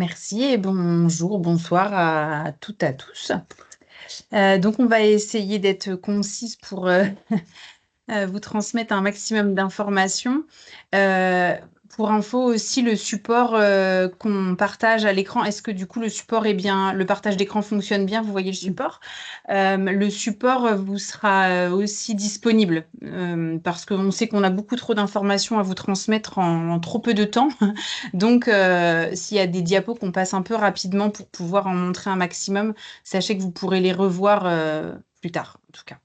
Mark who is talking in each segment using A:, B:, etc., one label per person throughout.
A: Merci et bonjour, bonsoir à toutes, à tous. Donc on va essayer d'être concise pour, vous transmettre un maximum d'informations. Heu, pour info aussi, le support, qu'on partage à l'écran, est-ce que du coup le support est bien le partage d'écran fonctionne bien? Vous voyez le support? Le support, vous sera, aussi disponible, parce qu'on sait qu'on a beaucoup trop d'informations à vous transmettre en trop peu de temps. Donc s'il y a des diapos qu'on passe un peu rapidement pour pouvoir en montrer un maximum, sachez que vous pourrez les revoir, plus tard, en tout cas.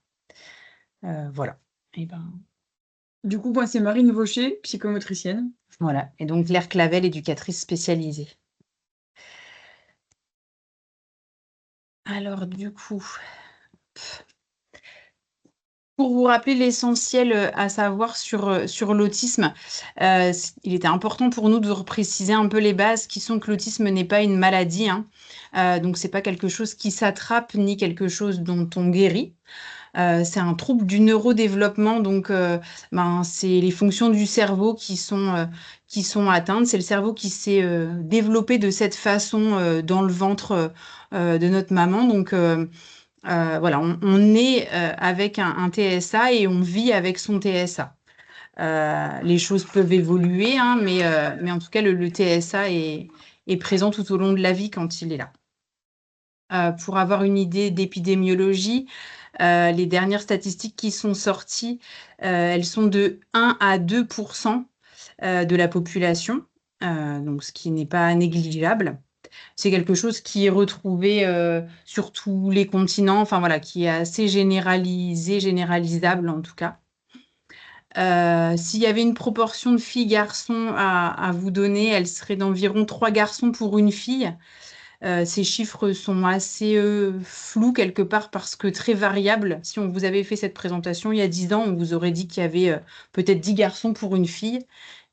A: Voilà et ben
B: Du coup, moi, c'est Marine Vaucher, psychomotricienne.
A: voilà et donc Claire Clavel, éducatrice spécialisée. Alors du coup, pour vous rappeler l'essentiel, à savoir sur l'autisme, il était important pour nous de repréciser un peu les bases qui sont que l'autisme n'est pas une maladie, hein. Donc c'est pas quelque chose qui s'attrape ni quelque chose dont on guérit. C'est un trouble du neurodéveloppement donc c'est les fonctions du cerveau qui sont atteintes. C'est le cerveau qui s'est, développé de cette façon, dans le ventre, de notre maman donc voilà, on naît, avec un TSA et on vit avec son TSA. Les choses peuvent évoluer, hein, mais en tout cas le TSA est présent tout au long de la vie quand il est là. Pour avoir une idée d'épidémiologie, les dernières statistiques qui sont sorties, elles sont de 1 à 2 de la population, donc ce qui n'est pas négligeable. C'est quelque chose qui est retrouvé, sur tous les continents, enfin voilà, qui est assez généralisé, généralisable en tout cas. S'il y avait une proportion de filles-garçons à vous donner, elle serait d'environ 3 garçons pour 1 fille. Ces chiffres sont assez, flous quelque part parce que très variables. Si on vous avait fait cette présentation il y a 10 ans, on vous aurait dit qu'il y avait, peut-être 10 garçons pour 1 fille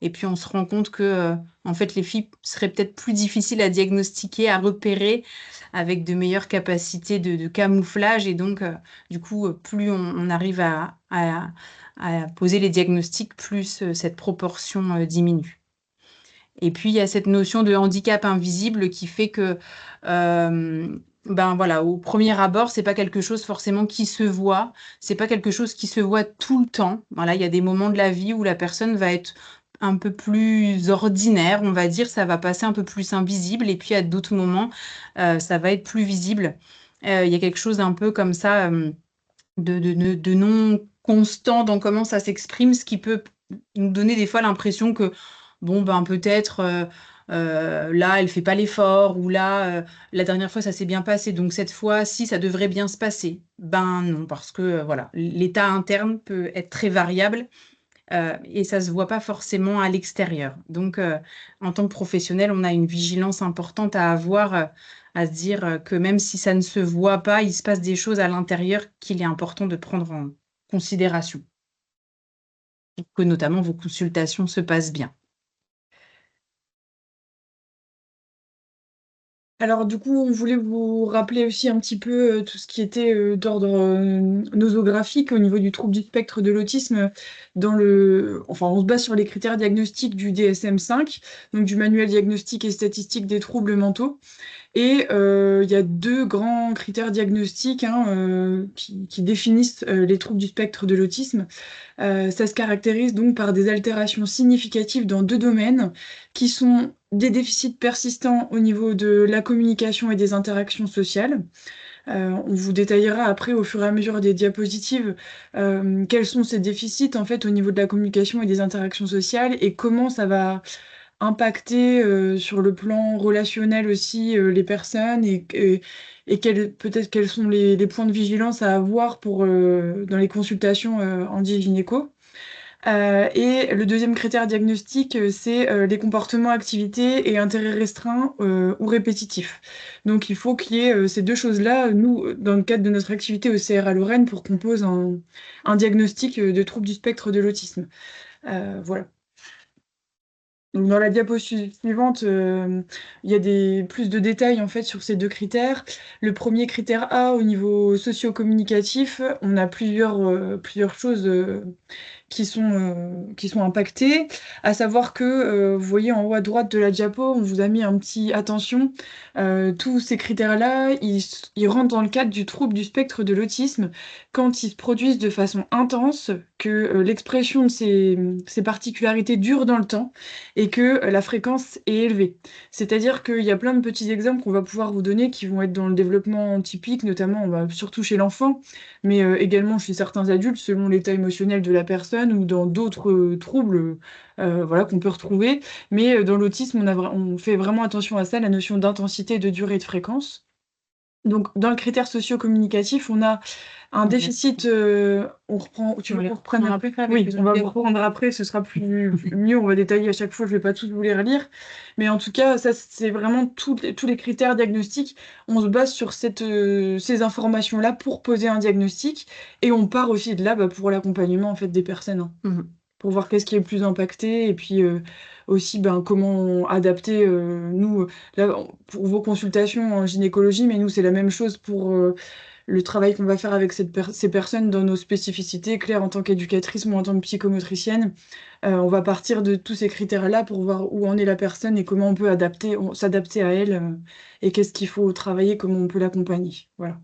A: et puis on se rend compte que, en fait, les filles seraient peut-être plus difficiles à diagnostiquer, à repérer, avec de meilleures capacités de camouflage et donc, du coup, plus on arrive à poser les diagnostics, plus, cette proportion, diminue. Et puis, il y a cette notion de handicap invisible qui fait que, ben, voilà, au premier abord, c'est pas quelque chose forcément qui se voit. C'est pas quelque chose qui se voit tout le temps. Voilà, il y a des moments de la vie où la personne va être un peu plus ordinaire, on va dire, ça va passer un peu plus invisible et puis à d'autres moments, ça va être plus visible. Il y a quelque chose un peu comme ça, de non constant dans comment ça s'exprime, ce qui peut nous donner des fois l'impression que, bon, ben, peut-être, là, elle fait pas l'effort ou là, la dernière fois, ça s'est bien passé, donc cette fois-ci, ça devrait bien se passer. Ben, non, parce que, voilà, l'état interne peut être très variable, et ça se voit pas forcément à l'extérieur. Donc, en tant que professionnel, on a une vigilance importante à avoir, à se dire, que même si ça ne se voit pas, il se passe des choses à l'intérieur qu'il est important de prendre en considération, pour que notamment vos consultations se passent bien.
B: Alors du coup, on voulait vous rappeler aussi un petit peu, tout ce qui était, d'ordre, nosographique au niveau du trouble du spectre de l'autisme on se base sur les critères diagnostiques du DSM-5, donc du Manuel diagnostique et statistique des troubles mentaux. Et il y a 2 grands critères diagnostiques, hein, qui définissent, les troubles du spectre de l'autisme. Ça se caractérise donc par des altérations significatives dans 2 domaines, qui sont des déficits persistants au niveau de la communication et des interactions sociales. On vous détaillera après au fur et à mesure des diapositives, quels sont ces déficits en fait au niveau de la communication et des interactions sociales et comment ça va impacter, sur le plan relationnel aussi, les personnes et quels sont les points de vigilance à avoir pour, dans les consultations, handi-gynéco. Et le deuxième critère diagnostique, c'est, les comportements, activités et intérêts restreints, ou répétitifs. Donc il faut qu'il y ait, ces 2 choses-là, nous, dans le cadre de notre activité au CRA Lorraine pour qu'on pose un diagnostic, de trouble du spectre de l'autisme. Voilà. Donc, dans la diapo suivante, il y a plus de détails en fait sur ces deux critères. Le premier critère A, au niveau socio-communicatif, on a plusieurs choses qui sont impactés, à savoir que, vous voyez en haut à droite de la diapo, on vous a mis un petit attention, tous ces critères-là, ils rentrent dans le cadre du trouble du spectre de l'autisme quand ils se produisent de façon intense, que l'expression de ces particularités dure dans le temps et que la fréquence est élevée. C'est-à-dire qu'il y a plein de petits exemples qu'on va pouvoir vous donner qui vont être dans le développement typique, notamment surtout chez l'enfant, mais également chez certains adultes, selon l'état émotionnel de la personne ou dans d'autres troubles voilà, qu'on peut retrouver. Mais dans l'autisme, on fait vraiment attention à ça, la notion d'intensité, de durée et de fréquence. Donc, dans le critère socio-communicatif, on a un déficit. On reprend. Tu veux qu'on reprenne après? Oui, on va vous reprendre après, ce sera mieux. On va détailler à chaque fois, je ne vais pas tous vous les relire. Mais en tout cas, ça, c'est vraiment tous les critères diagnostiques. On se base sur ces informations-là pour poser un diagnostic. Et on part aussi de là pour l'accompagnement en fait, des personnes, hein, pour voir qu'est-ce qui est le plus impacté. Et puis aussi, comment adapter, nous, là, pour vos consultations en gynécologie, mais nous, c'est la même chose pour le travail qu'on va faire avec ces personnes dans nos spécificités. Claire, en tant qu'éducatrice, moi, en tant que psychomotricienne, on va partir de tous ces critères-là pour voir où en est la personne et comment on peut s'adapter à elle et qu'est-ce qu'il faut travailler, comment on peut l'accompagner. Voilà.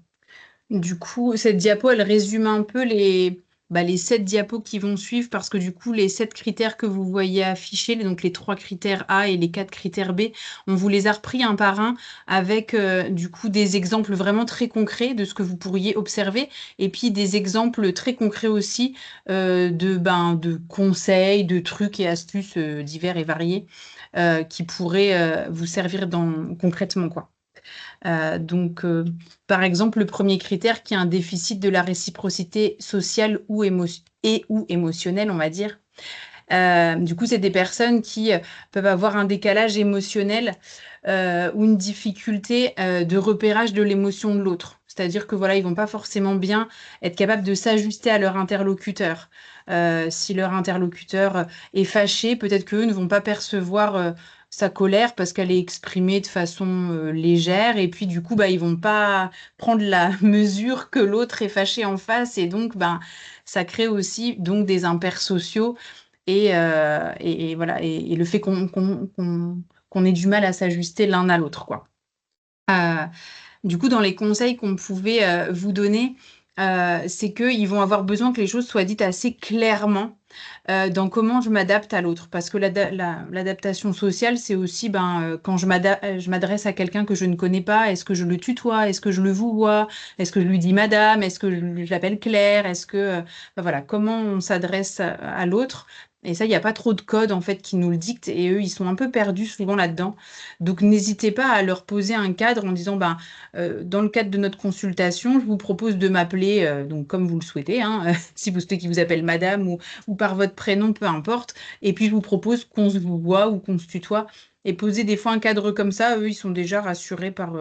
A: Du coup, cette diapo, elle résume un peu les 7 diapos qui vont suivre parce que du coup, les 7 critères que vous voyez affichés, donc les 3 critères A et les 4 critères B, on vous les a repris un par un avec du coup des exemples vraiment très concrets de ce que vous pourriez observer et puis des exemples très concrets aussi de conseils, de trucs et astuces divers et variés qui pourraient vous servir concrètement, quoi. Par exemple, le premier critère qui est un déficit de la réciprocité sociale ou émotionnelle, on va dire. Du coup, c'est des personnes qui peuvent avoir un décalage émotionnel ou une difficulté de repérage de l'émotion de l'autre. C'est-à-dire que voilà, ils vont pas forcément bien être capables de s'ajuster à leur interlocuteur. Si leur interlocuteur est fâché, peut-être qu'eux ne vont pas percevoir sa colère parce qu'elle est exprimée de façon légère et puis du coup, ils vont pas prendre la mesure que l'autre est fâché en face et donc, ça crée aussi donc des impairs sociaux et voilà, et le fait qu'on ait du mal à s'ajuster l'un à l'autre, quoi. Euh, du coup, dans les conseils qu'on pouvait vous donner, c'est qu'ils vont avoir besoin que les choses soient dites assez clairement dans comment je m'adapte à l'autre. Parce que l'adaptation sociale, c'est aussi quand je m'adresse à quelqu'un que je ne connais pas, est-ce que je le tutoie, est-ce que je le vouvoie, est-ce que je lui dis madame, est-ce que je l'appelle Claire, est-ce que... voilà, comment on s'adresse à l'autre. Et ça, il n'y a pas trop de code en fait qui nous le dictent et eux, ils sont un peu perdus souvent là-dedans. Donc, n'hésitez pas à leur poser un cadre en disant, dans le cadre de notre consultation, je vous propose de m'appeler donc comme vous le souhaitez, hein, si vous souhaitez qu'ils vous appellent madame ou par votre prénom, peu importe. Et puis, je vous propose qu'on se voit ou qu'on se tutoie. Et poser des fois un cadre comme ça, eux, ils sont déjà rassurés par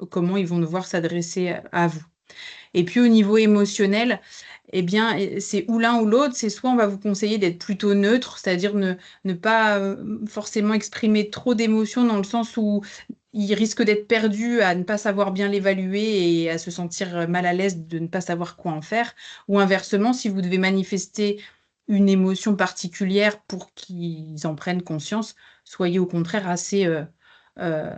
A: comment ils vont devoir s'adresser à vous. Et puis au niveau émotionnel, eh bien, c'est ou l'un ou l'autre. C'est soit on va vous conseiller d'être plutôt neutre, c'est-à-dire ne pas forcément exprimer trop d'émotions dans le sens où il risque d'être perdu à ne pas savoir bien l'évaluer et à se sentir mal à l'aise de ne pas savoir quoi en faire. Ou inversement, si vous devez manifester une émotion particulière pour qu'ils en prennent conscience, soyez au contraire assez...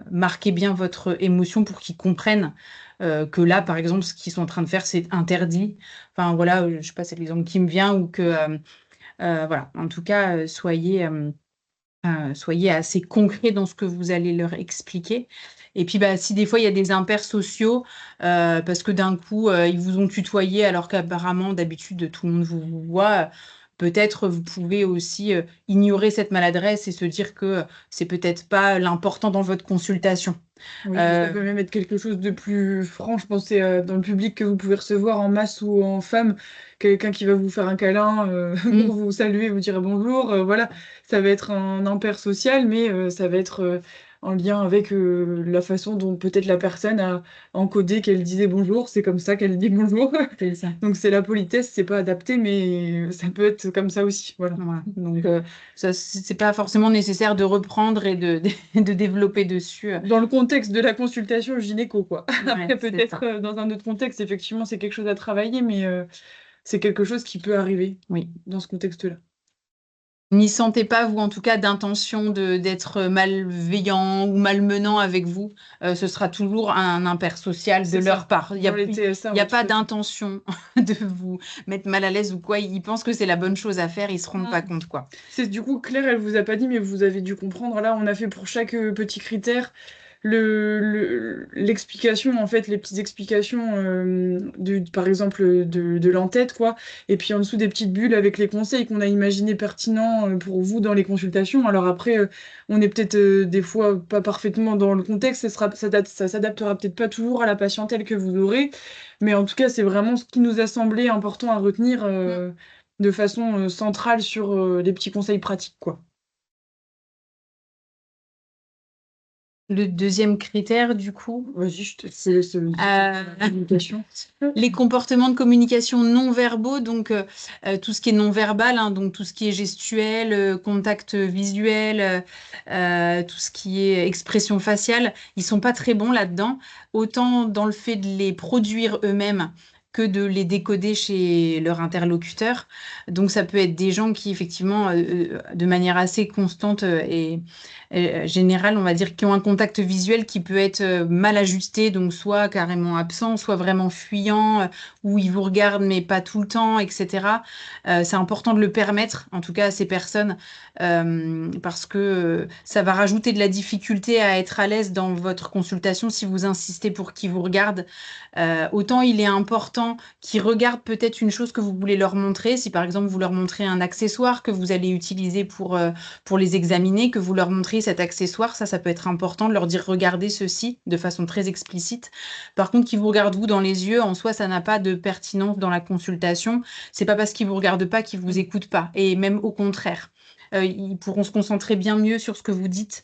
A: marquez bien votre émotion pour qu'ils comprennent que là, par exemple, ce qu'ils sont en train de faire, c'est interdit. Enfin, voilà, je sais pas, c'est l'exemple qui me vient ou que, voilà, en tout cas, soyez assez concret dans ce que vous allez leur expliquer. Et puis, si des fois, il y a des impairs sociaux, parce que d'un coup, ils vous ont tutoyé alors qu'apparemment, d'habitude, tout le monde vous voit, peut-être vous pouvez aussi ignorer cette maladresse et se dire que c'est peut-être pas l'important dans votre consultation.
B: Oui, ça peut même être quelque chose de plus franc. Je pensais dans le public que vous pouvez recevoir en masse ou en femme, quelqu'un qui va vous faire un câlin pour vous saluer, vous dire bonjour. Voilà, ça va être un impair social, mais ça va être en lien avec la façon dont peut-être la personne a encodé qu'elle disait bonjour, c'est comme ça qu'elle dit bonjour.
A: C'est ça.
B: Donc c'est la politesse, c'est pas adapté, mais ça peut être comme ça aussi. Voilà.
A: Voilà. Donc, ça, c'est pas forcément nécessaire de reprendre et de développer dessus.
B: Dans le contexte de la consultation gynéco, quoi.
A: Ouais,
B: Après,
A: c'est
B: peut-être
A: ça.
B: dans un autre contexte, effectivement, c'est quelque chose à travailler, mais c'est quelque chose qui peut arriver
A: Oui.
B: dans ce contexte-là.
A: N'y sentez pas, vous, en tout cas, d'intention d'être malveillant ou malmenant avec vous. Ce sera toujours un impair social de
B: C'est
A: leur
B: ça.
A: part. Il n'y
B: Dans
A: a,
B: les
A: il
B: TSA,
A: y a
B: ouais, tout
A: pas
B: à fait.
A: d'intention de vous mettre mal à l'aise ou quoi. Ils pensent que c'est la bonne chose à faire. Ils se rendent pas
B: Mm.
A: compte, quoi.
B: C'est du coup, Claire, elle vous a pas dit, mais vous avez dû comprendre. Là, on a fait pour chaque petit critère l'explication, en fait, les petites explications, par exemple, de l'entête, quoi. Et puis en dessous, des petites bulles avec les conseils qu'on a imaginés pertinents pour vous dans les consultations. Alors après, on est peut-être des fois pas parfaitement dans le contexte, ça s'adaptera peut-être pas toujours à la patientèle que vous aurez. Mais en tout cas, c'est vraiment ce qui nous a semblé important à retenir. De façon centrale sur les petits conseils pratiques, quoi.
A: Le deuxième critère, du coup,
B: Vas-y, je te laisse
A: euh,
B: la communication.
A: les comportements de communication non verbaux, donc tout ce qui est non verbal, hein, donc tout ce qui est gestuel, contact visuel, tout ce qui est expression faciale, ils sont pas très bons là-dedans, autant dans le fait de les produire eux-mêmes que de les décoder chez leur interlocuteur. Donc ça peut être des gens qui, effectivement, de manière assez constante et générale, on va dire, qui ont un contact visuel qui peut être mal ajusté, donc soit carrément absent, soit vraiment fuyant, où ils vous regardent mais pas tout le temps, etc. C'est important de le permettre, en tout cas à ces personnes, parce que ça va rajouter de la difficulté à être à l'aise dans votre consultation si vous insistez pour qu'ils vous regardent. Autant il est important qu'ils regardent peut-être une chose que vous voulez leur montrer, si par exemple vous leur montrez un accessoire que vous allez utiliser pour les examiner, que vous leur montrez cet accessoire, ça peut être important de leur dire regardez ceci de façon très explicite. Par contre, qu'ils vous regardent vous dans les yeux, en soi, ça n'a pas de pertinence dans la consultation. C'est pas parce qu'ils vous regardent pas qu'ils vous écoutent pas, et même au contraire. Ils pourront se concentrer bien mieux sur ce que vous dites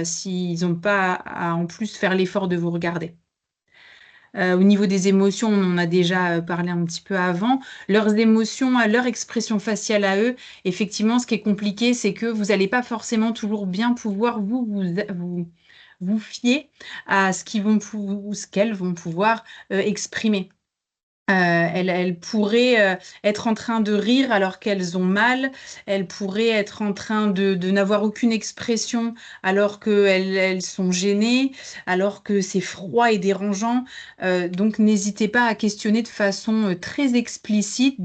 A: s'ils n'ont pas à en plus faire l'effort de vous regarder. Au niveau des émotions, on en a déjà parlé un petit peu avant. Leurs émotions, leur expression faciale à eux, effectivement, ce qui est compliqué, c'est que vous n'allez pas forcément toujours bien pouvoir vous fier à ce qu'ils vont ou ce qu'elles vont pouvoir exprimer. Elles pourraient être en train de rire alors qu'elles ont mal. Elles pourraient être en train de n'avoir aucune expression alors qu'elles sont gênées, alors que c'est froid et dérangeant. Donc, n'hésitez pas à questionner de façon très explicite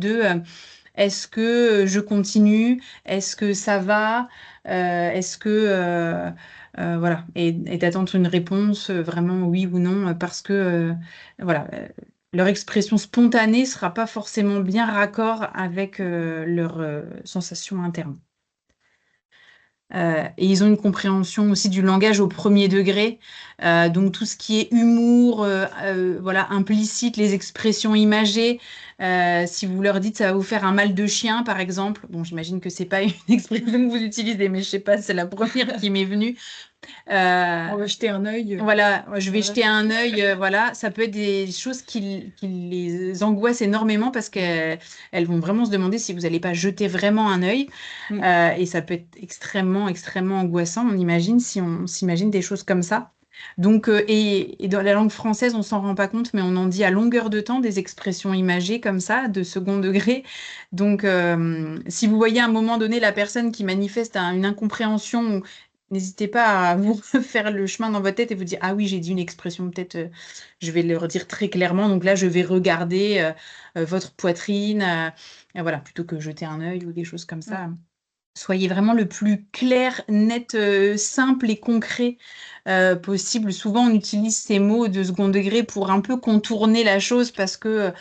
A: est-ce que je continue? Est-ce que ça va? Est-ce que... voilà, et d'attendre une réponse vraiment oui ou non, parce que voilà, leur expression spontanée sera pas forcément bien raccord avec leur sensation interne. Et ils ont une compréhension aussi du langage au premier degré. Donc tout ce qui est humour, voilà, implicite, les expressions imagées. Si vous leur dites ça va vous faire un mal de chien, par exemple. Bon, j'imagine que c'est pas une expression que vous utilisez, mais je sais pas, c'est la première qui m'est venue.
B: On va jeter un œil.
A: Voilà, je vais
B: Voilà.
A: jeter un œil, voilà, ça peut être des choses qui les angoissent énormément parce qu'elles vont vraiment se demander si vous n'allez pas jeter vraiment un œil.
B: Mm.
A: Et ça peut être extrêmement, extrêmement angoissant, on imagine, si on s'imagine des choses comme ça. Donc, et dans la langue française, on s'en rend pas compte, mais on en dit à longueur de temps des expressions imagées comme ça, de second degré. Donc, si vous voyez à un moment donné la personne qui manifeste une incompréhension, n'hésitez pas à vous faire le chemin dans votre tête et vous dire, ah oui, j'ai dit une expression, peut-être je vais le redire très clairement. Donc là, je vais regarder votre poitrine, voilà, plutôt que jeter un œil ou des choses comme
B: Mm.
A: ça. Soyez vraiment le plus clair, net, simple et concret possible. Souvent, on utilise ces mots de second degré pour un peu contourner la chose parce que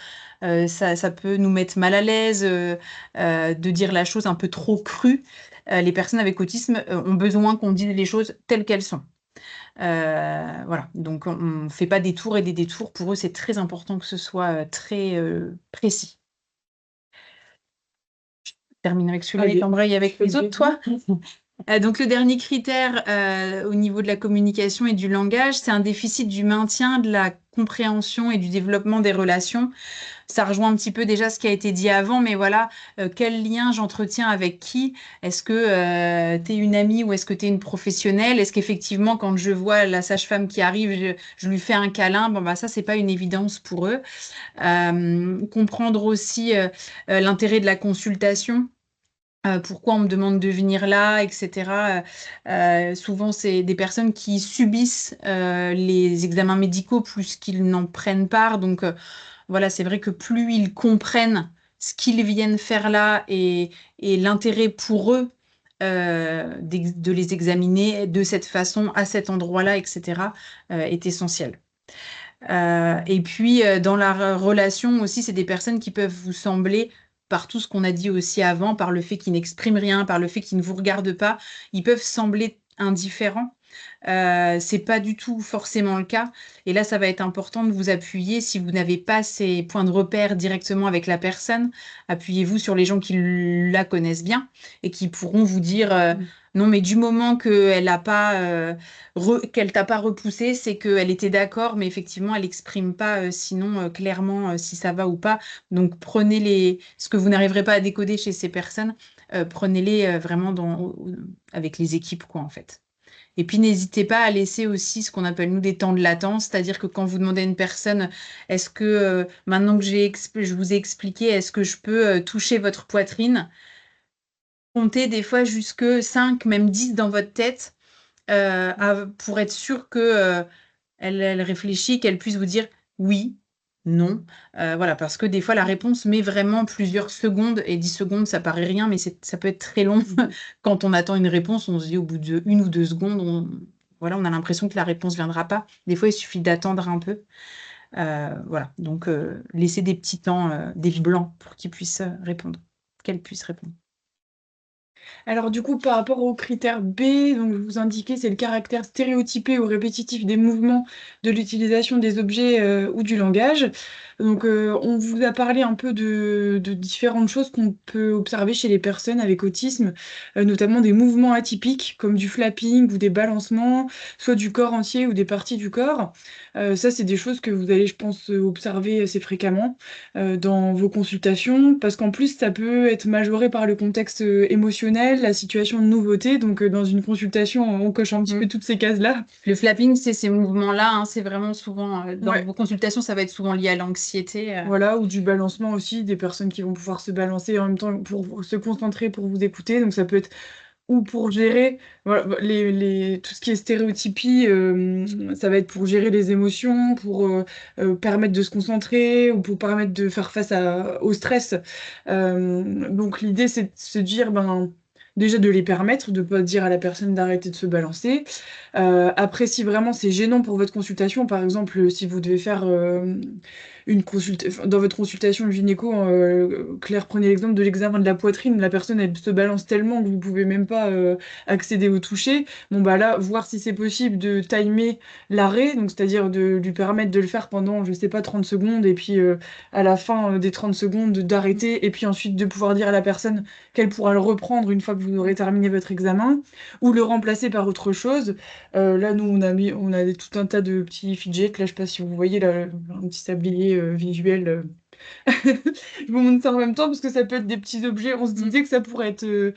A: ça peut nous mettre mal à l'aise de dire la chose un peu trop crue. Les personnes avec autisme ont besoin qu'on dise les choses telles qu'elles sont. Voilà, donc on ne fait pas des tours et des détours. Pour eux, c'est très important que ce soit très précis. Je termine avec celui-là et
B: Allez,
A: t'embraye avec les autres,
B: ok.
A: toi. Donc le dernier critère au niveau de la communication et du langage, c'est un déficit du maintien, de la compréhension et du développement des relations. Ça rejoint un petit peu déjà ce qui a été dit avant, mais voilà, quel lien j'entretiens avec qui? Est-ce que tu es une amie ou est-ce que tu es une professionnelle? Est-ce qu'effectivement, quand je vois la sage-femme qui arrive, je lui fais un câlin? Bon, bah, ça, c'est pas une évidence pour eux. Comprendre aussi l'intérêt de la consultation. Pourquoi on me demande de venir là, etc. Souvent, c'est des personnes qui subissent les examens médicaux plus qu'ils n'en prennent part. Donc, voilà, c'est vrai que plus ils comprennent ce qu'ils viennent faire là et l'intérêt pour eux de les examiner de cette façon, à cet endroit-là, etc., est essentiel. Et puis, dans la relation aussi, c'est des personnes qui peuvent vous sembler, par tout ce qu'on a dit aussi avant, par le fait qu'ils n'expriment rien, par le fait qu'ils ne vous regardent pas, ils peuvent sembler indifférents. C'est pas du tout forcément le cas. Et là, ça va être important de vous appuyer. Si vous n'avez pas ces points de repère directement avec la personne, appuyez-vous sur les gens qui la connaissent bien et qui pourront vous dire non, mais du moment qu'elle t'a pas repoussé, c'est qu'elle était d'accord, mais effectivement, elle n'exprime pas sinon clairement si ça va ou pas. Donc ce que vous n'arriverez pas à décoder chez ces personnes, prenez-les vraiment avec les équipes, quoi, en fait. Et puis, n'hésitez pas à laisser aussi ce qu'on appelle, nous, des temps de latence. C'est-à-dire que quand vous demandez à une personne, est-ce que, maintenant que je vous ai expliqué, est-ce que je peux toucher votre poitrine? Comptez des fois jusque 5, même 10 dans votre tête pour être sûr que, elle réfléchit, qu'elle puisse vous dire oui, non. Voilà, parce que des fois, la réponse met vraiment plusieurs secondes, et 10 secondes, ça paraît rien, mais ça peut être très long. Quand on attend une réponse, on se dit au bout de 1 ou 2 secondes, voilà, on a l'impression que la réponse viendra pas. Des fois, il suffit d'attendre un peu. Voilà, donc laissez des petits temps, des blancs pour qu'ils puissent répondre, qu'elle puisse répondre.
B: Alors du coup, par rapport au critère B, donc je vous indiquais, c'est le caractère stéréotypé ou répétitif des mouvements, de l'utilisation des objets ou du langage. Donc on vous a parlé un peu de différentes choses qu'on peut observer chez les personnes avec autisme, notamment des mouvements atypiques comme du flapping ou des balancements, soit du corps entier ou des parties du corps. Ça, c'est des choses que vous allez, je pense, observer assez fréquemment dans vos consultations, parce qu'en plus, ça peut être majoré par le contexte émotionnel, la situation de nouveauté. Donc, dans une consultation, on coche un petit peu toutes ces cases-là.
A: Le flapping, c'est ces mouvements-là, hein, c'est vraiment souvent, dans
B: Ouais.
A: vos consultations, ça va être souvent lié à l'anxiété.
B: Voilà, ou du balancement aussi, des personnes qui vont pouvoir se balancer en même temps pour se concentrer, pour vous écouter. Donc, ça peut être ou pour gérer voilà, tout ce qui est stéréotypie, ça va être pour gérer les émotions, pour permettre de se concentrer ou pour permettre de faire face au stress. Donc l'idée, c'est de se dire, ben, déjà de les permettre, de pas dire à la personne d'arrêter de se balancer. Après, si vraiment c'est gênant pour votre consultation, par exemple, si vous devez faire dans votre consultation gynéco, Claire, prenez l'exemple de l'examen de la poitrine, la personne elle se balance tellement que vous pouvez même pas accéder au toucher. Bon bah là, voir si c'est possible de timer l'arrêt, donc c'est-à-dire de lui permettre de le faire pendant, je sais pas, 30 secondes, et puis à la fin des 30 secondes d'arrêter, et puis ensuite de pouvoir dire à la personne qu'elle pourra le reprendre une fois que vous aurez terminé votre examen, ou le remplacer par autre chose. Là, nous, on a tout un tas de petits fidgets. Là, je sais pas si vous voyez là, un petit tablier visuel. Je vous montre ça en même temps parce que ça peut être des petits objets. On se disait que ça pourrait être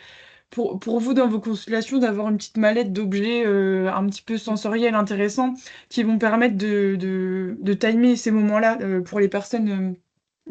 B: pour vous dans vos consultations d'avoir une petite mallette d'objets un petit peu sensoriels intéressants qui vont permettre de timer ces moments-là pour les personnes.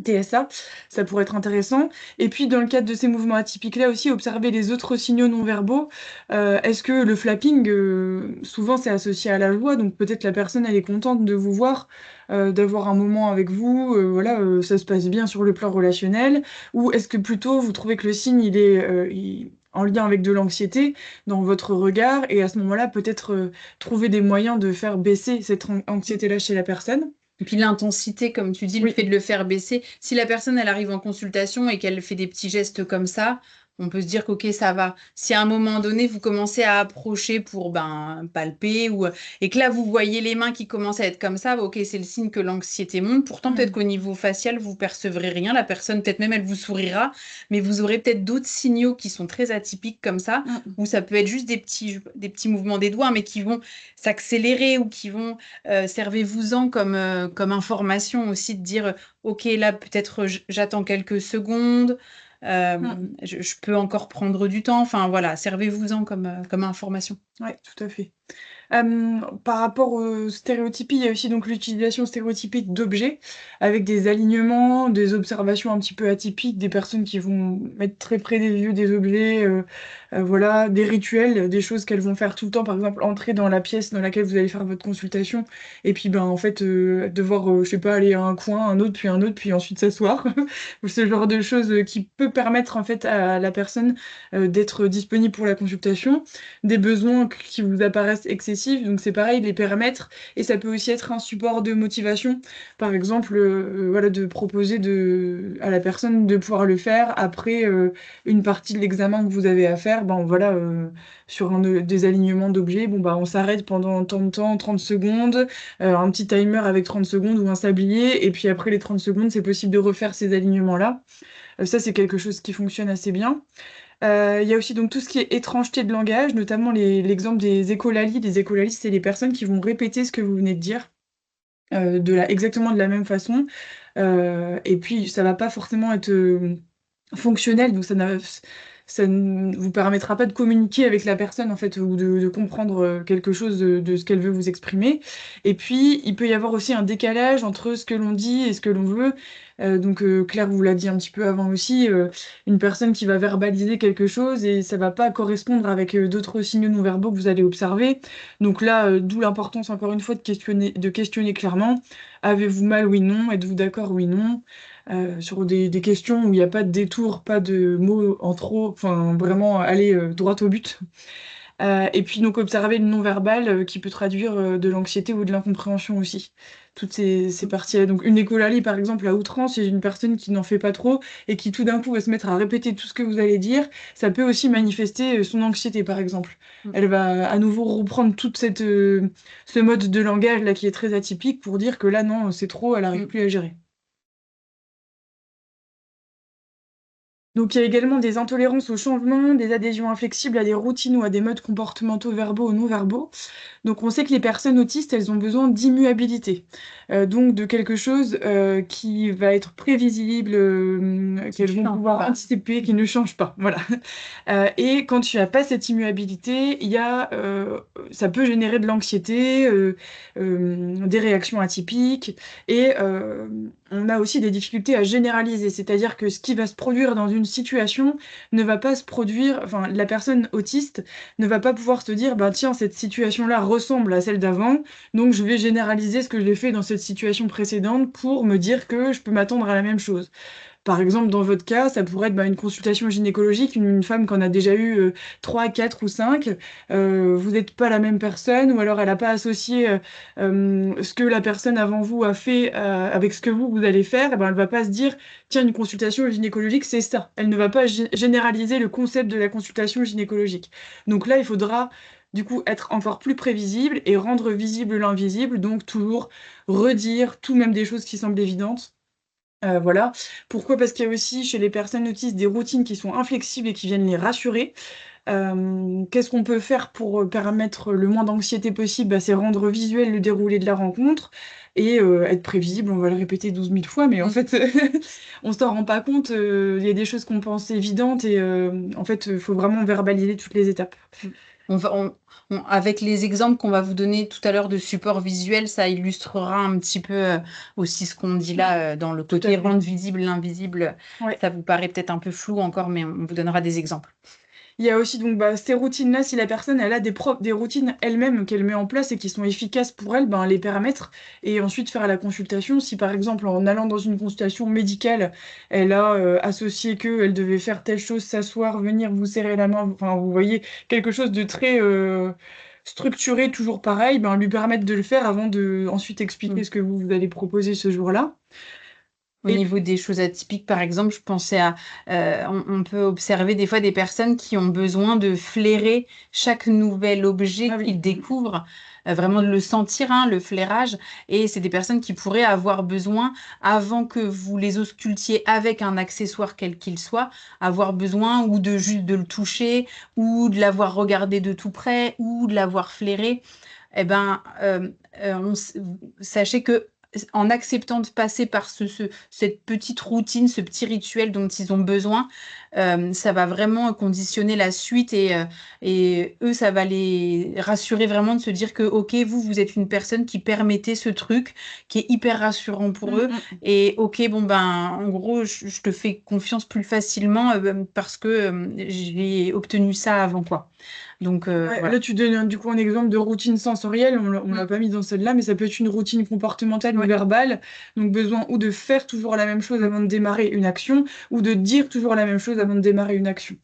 B: TSA, ça pourrait être intéressant. Et puis, dans le cadre de ces mouvements atypiques-là aussi, observer les autres signaux non verbaux. Est-ce que le flapping, souvent, c'est associé à la joie, donc peut-être la personne, elle est contente de vous voir, d'avoir un moment avec vous, voilà, ça se passe bien sur le plan relationnel. Ou est-ce que plutôt, vous trouvez que le signe, il est en lien avec de l'anxiété dans votre regard, et à ce moment-là, peut-être trouver des moyens de faire baisser cette anxiété-là chez la personne.
A: Et puis l'intensité, comme tu dis, le fait de le faire baisser. Si la personne, elle arrive en consultation et qu'elle fait des petits gestes comme ça, On peut se dire qu'ok, ça va. Si à un moment donné, vous commencez à approcher pour palper, et que là, vous voyez les mains qui commencent à être comme ça, ok, c'est le signe que l'anxiété monte. Pourtant, peut-être
B: Mm.
A: qu'au niveau facial, vous percevrez rien. La personne, peut-être même, elle vous sourira, mais vous aurez peut-être d'autres signaux qui sont très atypiques comme ça,
B: Mm.
A: ou ça peut être juste des petits mouvements des doigts, mais qui vont s'accélérer ou qui vont servez-vous-en comme information aussi de dire, ok, là, peut-être j'attends quelques secondes.
B: Mm.
A: Je peux encore prendre du temps. Enfin, voilà, servez-vous-en comme information.
B: Ouais, tout à fait. Par rapport aux stéréotypies, il y a aussi donc l'utilisation stéréotypique d'objets avec des alignements, des observations un petit peu atypiques, des personnes qui vont mettre très près des yeux des objets, voilà, des rituels, des choses qu'elles vont faire tout le temps, par exemple entrer dans la pièce dans laquelle vous allez faire votre consultation et puis ben en fait devoir, je sais pas, aller à un coin, un autre, puis ensuite s'asseoir, ou ce genre de choses qui peut permettre en fait à la personne d'être disponible pour la consultation, des besoins qui vous apparaissent excessifs. Donc c'est pareil, les paramètres, et ça peut aussi être un support de motivation. Par exemple, voilà, de proposer à la personne de pouvoir le faire après une partie de l'examen que vous avez à faire. Ben voilà, sur des alignements d'objets, bon bah on s'arrête pendant tant de temps, 30 secondes, un petit timer avec 30 secondes ou un sablier, et puis après les 30 secondes, c'est possible de refaire ces alignements-là. Ça, c'est quelque chose qui fonctionne assez bien. Il y a aussi donc tout ce qui est étrangeté de langage, notamment l'exemple des écolalis. Les écolalis, c'est les personnes qui vont répéter ce que vous venez de dire exactement de la même façon. Et puis, ça va pas forcément être fonctionnel, donc ça ne vous permettra pas de communiquer avec la personne, en fait, ou de comprendre quelque chose de ce qu'elle veut vous exprimer. Et puis, il peut y avoir aussi un décalage entre ce que l'on dit et ce que l'on veut. Claire vous l'a dit un petit peu avant aussi, une personne qui va verbaliser quelque chose et ça va pas correspondre avec d'autres signaux non verbaux que vous allez observer. Donc là, d'où l'importance, encore une fois, de questionner clairement. Avez-vous mal? Oui, non. Êtes-vous d'accord? Oui, non. Sur des questions où il n'y a pas de détour, pas de mots en trop, enfin vraiment aller droit au but. Et puis donc observer le non-verbal qui peut traduire de l'anxiété ou de l'incompréhension aussi. Toutes ces parties-là. Donc une écolalie par exemple à outrance, c'est une personne qui n'en fait pas trop et qui tout d'un coup va se mettre à répéter tout ce que vous allez dire. Ça peut aussi manifester son anxiété par exemple.
A: Mm.
B: Elle va à nouveau reprendre ce mode de langage là qui est très atypique pour dire que là non, c'est trop, elle n'arrive
A: Mm.
B: plus à gérer. Donc, il y a également des intolérances au changement, des adhésions inflexibles à des routines ou à des modes comportementaux verbaux ou non verbaux. Donc, on sait que les personnes autistes, elles ont besoin d'immuabilité. Donc, de quelque chose qui va être prévisible,
A: Qui
B: qu'elles vont
A: change
B: pouvoir
A: pas.
B: anticiper, qui ne change pas. Voilà. Et quand tu n'as pas cette immuabilité, ça peut générer de l'anxiété, des réactions atypiques, et on a aussi des difficultés à généraliser. C'est-à-dire que ce qui va se produire dans une situation ne va pas se produire, enfin, la personne autiste ne va pas pouvoir se dire, bah tiens, cette situation-là ressemble à celle d'avant, donc je vais généraliser ce que j'ai fait dans cette situation précédente pour me dire que je peux m'attendre à la même chose. Par exemple, dans votre cas, ça pourrait être une consultation gynécologique, une femme qui en a déjà eu 3, 4 ou 5. Vous n'êtes pas la même personne, ou alors elle n'a pas associé ce que la personne avant vous a fait avec ce que vous allez faire. Et ben, elle ne va pas se dire, tiens, une consultation gynécologique, c'est ça. Elle ne va pas généraliser le concept de la consultation gynécologique. Donc là, il faudra du coup être encore plus prévisible et rendre visible l'invisible, donc toujours redire tout, même des choses qui semblent évidentes. Voilà. Pourquoi? Parce qu'il y a aussi chez les personnes autistes des routines qui sont inflexibles et qui viennent les rassurer. Qu'est-ce qu'on peut faire pour permettre le moins d'anxiété possible? Bah, c'est rendre visuel le déroulé de la rencontre et être prévisible. On va le répéter 12 000 fois, mais en
A: Mm.
B: fait, on s'en rend pas compte. Il y a des choses qu'on pense évidentes et en fait, il faut vraiment verbaliser toutes les étapes.
A: Mm. Avec les exemples qu'on va vous donner tout à l'heure de support visuel, ça illustrera un petit peu aussi ce qu'on dit là dans le
B: Tout à
A: côté
B: fait.
A: rendre visible l'invisible.
B: Ouais.
A: Ça vous paraît peut-être un peu flou encore, mais on vous donnera des exemples.
B: Il y a aussi donc ces routines-là, si la personne elle a des routines elle-même qu'elle met en place et qui sont efficaces pour elle, ben, les paramètres et ensuite faire la consultation. Si par exemple en allant dans une consultation médicale, elle a associé que elle devait faire telle chose, s'asseoir, venir vous serrer la main, enfin vous voyez quelque chose de très structuré, toujours pareil, ben, lui permettre de le faire avant de ensuite expliquer
A: Mm.
B: ce que vous allez proposer ce jour-là.
A: Au niveau des choses atypiques, par exemple, je pensais à, on peut observer des fois des personnes qui ont besoin de flairer chaque nouvel objet
B: Ah oui.
A: qu'ils découvrent, vraiment de le sentir, hein, le flairage. Et c'est des personnes qui pourraient avoir besoin, avant que vous les auscultiez avec un accessoire quel qu'il soit, avoir besoin ou de juste de le toucher, ou de l'avoir regardé de tout près, ou de l'avoir flairé. Eh ben, sachez que en acceptant de passer par cette petite routine, ce petit rituel dont ils ont besoin, ça va vraiment conditionner la suite et eux, ça va les rassurer vraiment de se dire que, ok, vous êtes une personne qui permettait ce truc, qui est hyper rassurant pour eux. Et ok, bon, ben, en gros, je te fais confiance plus facilement parce que j'ai obtenu ça avant, quoi. Donc,
B: Ouais,
A: voilà.
B: là, tu donnes du coup un exemple de routine sensorielle. On l'a pas mis dans celle-là, mais ça peut être une routine comportementale ou
A: Ouais.
B: verbale. Donc, besoin ou de faire toujours la même chose avant de démarrer une action, ou de dire toujours la même chose avant de démarrer une action.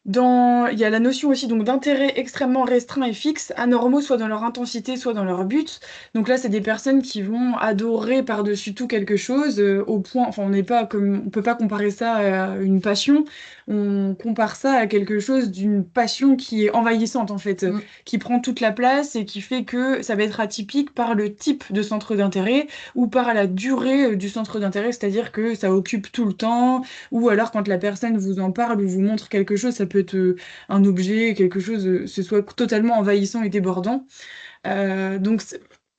B: Il y a la notion aussi donc d'intérêt extrêmement restreint et fixe, anormaux soit dans leur intensité, soit dans leur but. Donc là, c'est des personnes qui vont adorer par-dessus tout quelque chose, au point, enfin, on peut pas comparer ça à une passion. On compare ça à quelque chose d'une passion qui est envahissante en fait,
A: Mm.
B: qui prend toute la place et qui fait que ça va être atypique par le type de centre d'intérêt ou par la durée du centre d'intérêt, c'est-à-dire que ça occupe tout le temps ou alors, quand la personne vous en parle ou vous montre quelque chose, ça peut être un objet, quelque chose, ce soit totalement envahissant et débordant. Donc,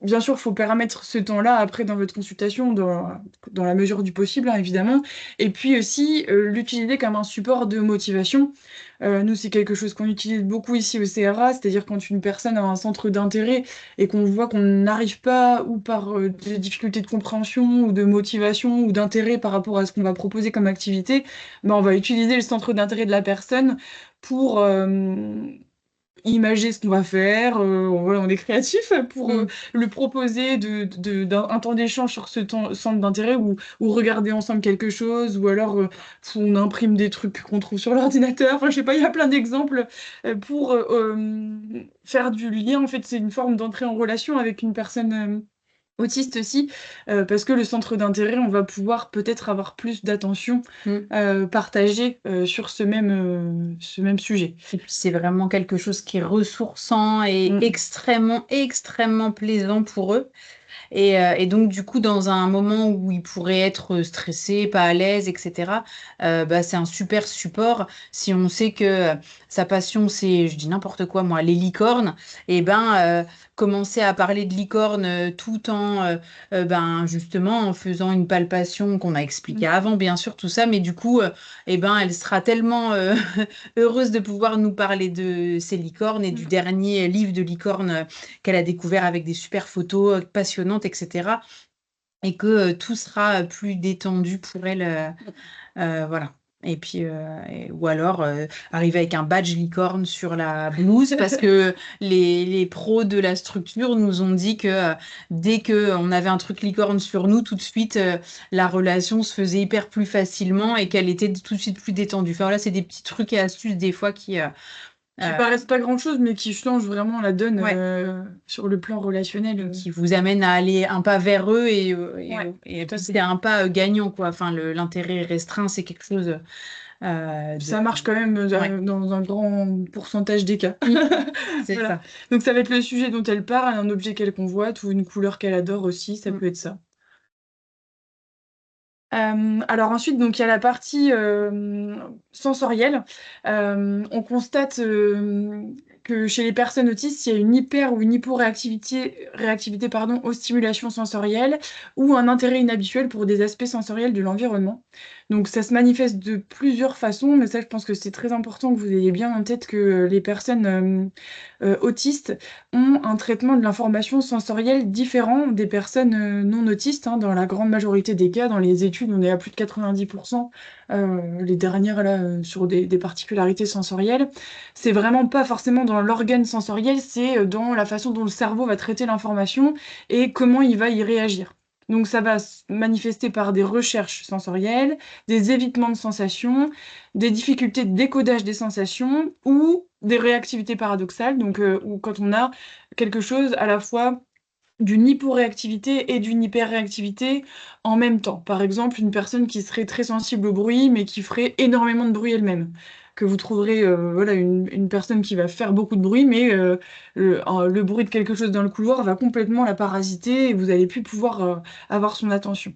B: bien sûr, il faut permettre ce temps-là après dans votre consultation, dans la mesure du possible, hein, évidemment. Et puis aussi, l'utiliser comme un support de motivation. Nous, c'est quelque chose qu'on utilise beaucoup ici au CRA, c'est-à-dire quand une personne a un centre d'intérêt et qu'on voit qu'on n'arrive pas, ou par des difficultés de compréhension, ou de motivation, ou d'intérêt par rapport à ce qu'on va proposer comme activité, ben, on va utiliser le centre d'intérêt de la personne pour imager ce qu'on va faire, voilà, on est créatif pour
A: Mm.
B: le proposer un temps d'échange sur ce centre d'intérêt ou regarder ensemble quelque chose, ou alors on imprime des trucs qu'on trouve sur l'ordinateur. Enfin, je sais pas, il y a plein d'exemples pour faire du lien. En fait, c'est une forme d'entrée en relation avec une personne autiste aussi, parce que le centre d'intérêt, on va pouvoir peut-être avoir plus d'attention
A: Mm.
B: partagée sur ce même sujet.
A: Et puis c'est vraiment quelque chose qui est ressourçant et
B: Mm.
A: extrêmement, extrêmement plaisant pour eux. Et donc, du coup, dans un moment où il pourrait être stressé, pas à l'aise, etc., bah, c'est un super support. Si on sait que sa passion, c'est, je dis n'importe quoi, moi, les licornes, et ben, commencer à parler de licornes tout en, ben, justement, en faisant une palpation qu'on a expliqué
B: Mm.
A: avant, bien sûr, tout ça, mais du coup, et ben, elle sera tellement heureuse de pouvoir nous parler de ces licornes et du
B: Mm.
A: dernier livre de licornes qu'elle a découvert avec des super photos passionnantes, etc. Et que tout sera plus détendu pour elle. Voilà. Et puis, ou alors arriver avec un badge licorne sur la blouse, parce que les pros de la structure nous ont dit que dès qu'on avait un truc licorne sur nous, tout de suite, la relation se faisait hyper plus facilement et qu'elle était tout de suite plus détendue. Enfin, voilà, c'est des petits trucs et astuces des fois
B: Qui
A: euh,
B: paraissent pas grand-chose, mais qui changent vraiment la donne
A: ouais,
B: sur le plan relationnel.
A: qui vous amène à aller un pas vers eux
B: Ouais,
A: et
B: tout à
A: puis
B: fait.
A: c'est un pas gagnant, quoi. Enfin, l'intérêt restreint, c'est quelque chose
B: Puis
A: de...
B: ça marche quand même
A: Ouais,
B: dans un grand pourcentage des cas.
A: mm, c'est
B: Voilà.
A: ça.
B: Donc ça va être le sujet dont elle parle, un objet qu'elle convoite ou une couleur qu'elle adore aussi, ça
A: Mm.
B: peut être ça. Alors ensuite, donc il y a la partie sensorielle. On constate que chez les personnes autistes, il y a une hyper ou une réactivité, pardon, aux stimulations sensorielles ou un intérêt inhabituel pour des aspects sensoriels de l'environnement. Donc ça se manifeste de plusieurs façons, mais ça, je pense que c'est très important que vous ayez bien en tête que les personnes autistes ont un traitement de l'information sensorielle différent des personnes non autistes, hein. Dans la grande majorité des cas, dans les études, on est à plus de 90%, les dernières là, sur des particularités sensorielles. C'est vraiment pas forcément dans l'organe sensoriel, c'est dans la façon dont le cerveau va traiter l'information et comment il va y réagir. Donc ça va se manifester par des recherches sensorielles, des évitements de sensations, des difficultés de décodage des sensations ou des réactivités paradoxales, donc ou quand on a quelque chose à la fois d'une hyporéactivité et d'une hyperréactivité en même temps. Par exemple, une personne qui serait très sensible au bruit, mais qui ferait énormément de bruit elle-même. Que vous trouverez voilà, une personne qui va faire beaucoup de bruit, mais le bruit de quelque chose dans le couloir va complètement la parasiter et vous n'allez plus pouvoir avoir son attention.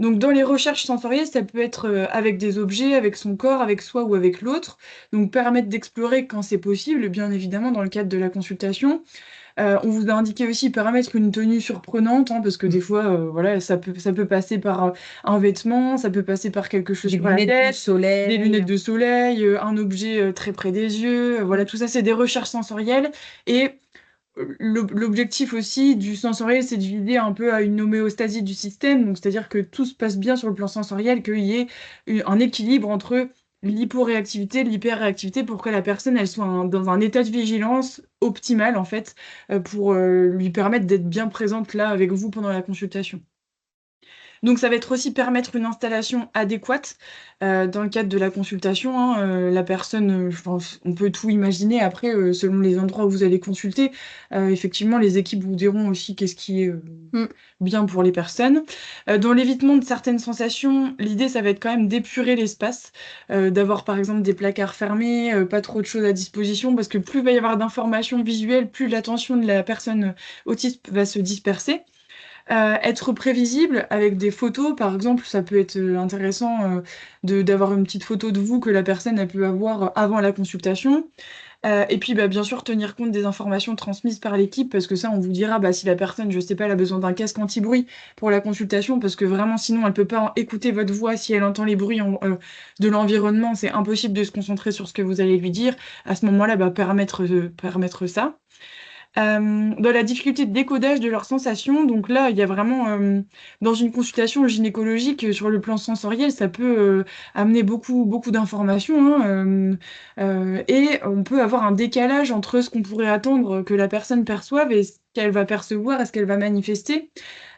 B: Donc, dans les recherches sensorielles, ça peut être avec des objets, avec son corps, avec soi ou avec l'autre. Donc, permettre d'explorer quand c'est possible, bien évidemment, dans le cadre de la consultation. On vous a indiqué aussi paramètre une tenue surprenante, hein, parce que des fois, voilà, ça peut passer par un vêtement, ça peut passer par quelque chose
A: Des
B: sur la
A: lunettes de
B: tête, des
A: soleil.
B: lunettes de soleil, un objet très près des yeux. Voilà, tout ça, c'est des recherches sensorielles. Et l'objectif aussi du sensoriel, c'est de viser un peu à une homéostasie du système, donc c'est-à-dire que tout se passe bien sur le plan sensoriel, qu'il y ait un équilibre entre l'hyporéactivité et l'hyperréactivité pour que la personne elle soit dans un état de vigilance optimal en fait, pour lui permettre d'être bien présente là avec vous pendant la consultation. Donc ça va être aussi permettre une installation adéquate dans le cadre de la consultation, hein. La personne, je pense, on peut tout imaginer après, selon les endroits où vous allez consulter. Effectivement, les équipes vous diront aussi qu'est-ce qui est
A: Mm.
B: bien pour les personnes. Dans l'évitement de certaines sensations, l'idée, ça va être quand même d'épurer l'espace, d'avoir par exemple des placards fermés, pas trop de choses à disposition, parce que plus il va y avoir d'informations visuelles, plus l'attention de la personne autiste va se disperser. Être prévisible avec des photos, par exemple, ça peut être intéressant d'avoir une petite photo de vous que la personne elle peut avoir avant la consultation. Et puis, bah, bien sûr, tenir compte des informations transmises par l'équipe, parce que ça, on vous dira bah, si la personne, je sais pas, elle a besoin d'un casque anti-bruit pour la consultation, parce que vraiment, sinon, elle peut pas écouter votre voix si elle entend les bruits de l'environnement. C'est impossible de se concentrer sur ce que vous allez lui dire. À ce moment-là, bah, permettre ça. Dans la difficulté de décodage de leurs sensations, donc là, il y a vraiment, dans une consultation gynécologique, sur le plan sensoriel, ça peut amener beaucoup d'informations, hein, et on peut avoir un décalage entre ce qu'on pourrait attendre que la personne perçoive et ce qu'elle va percevoir et ce qu'elle va manifester.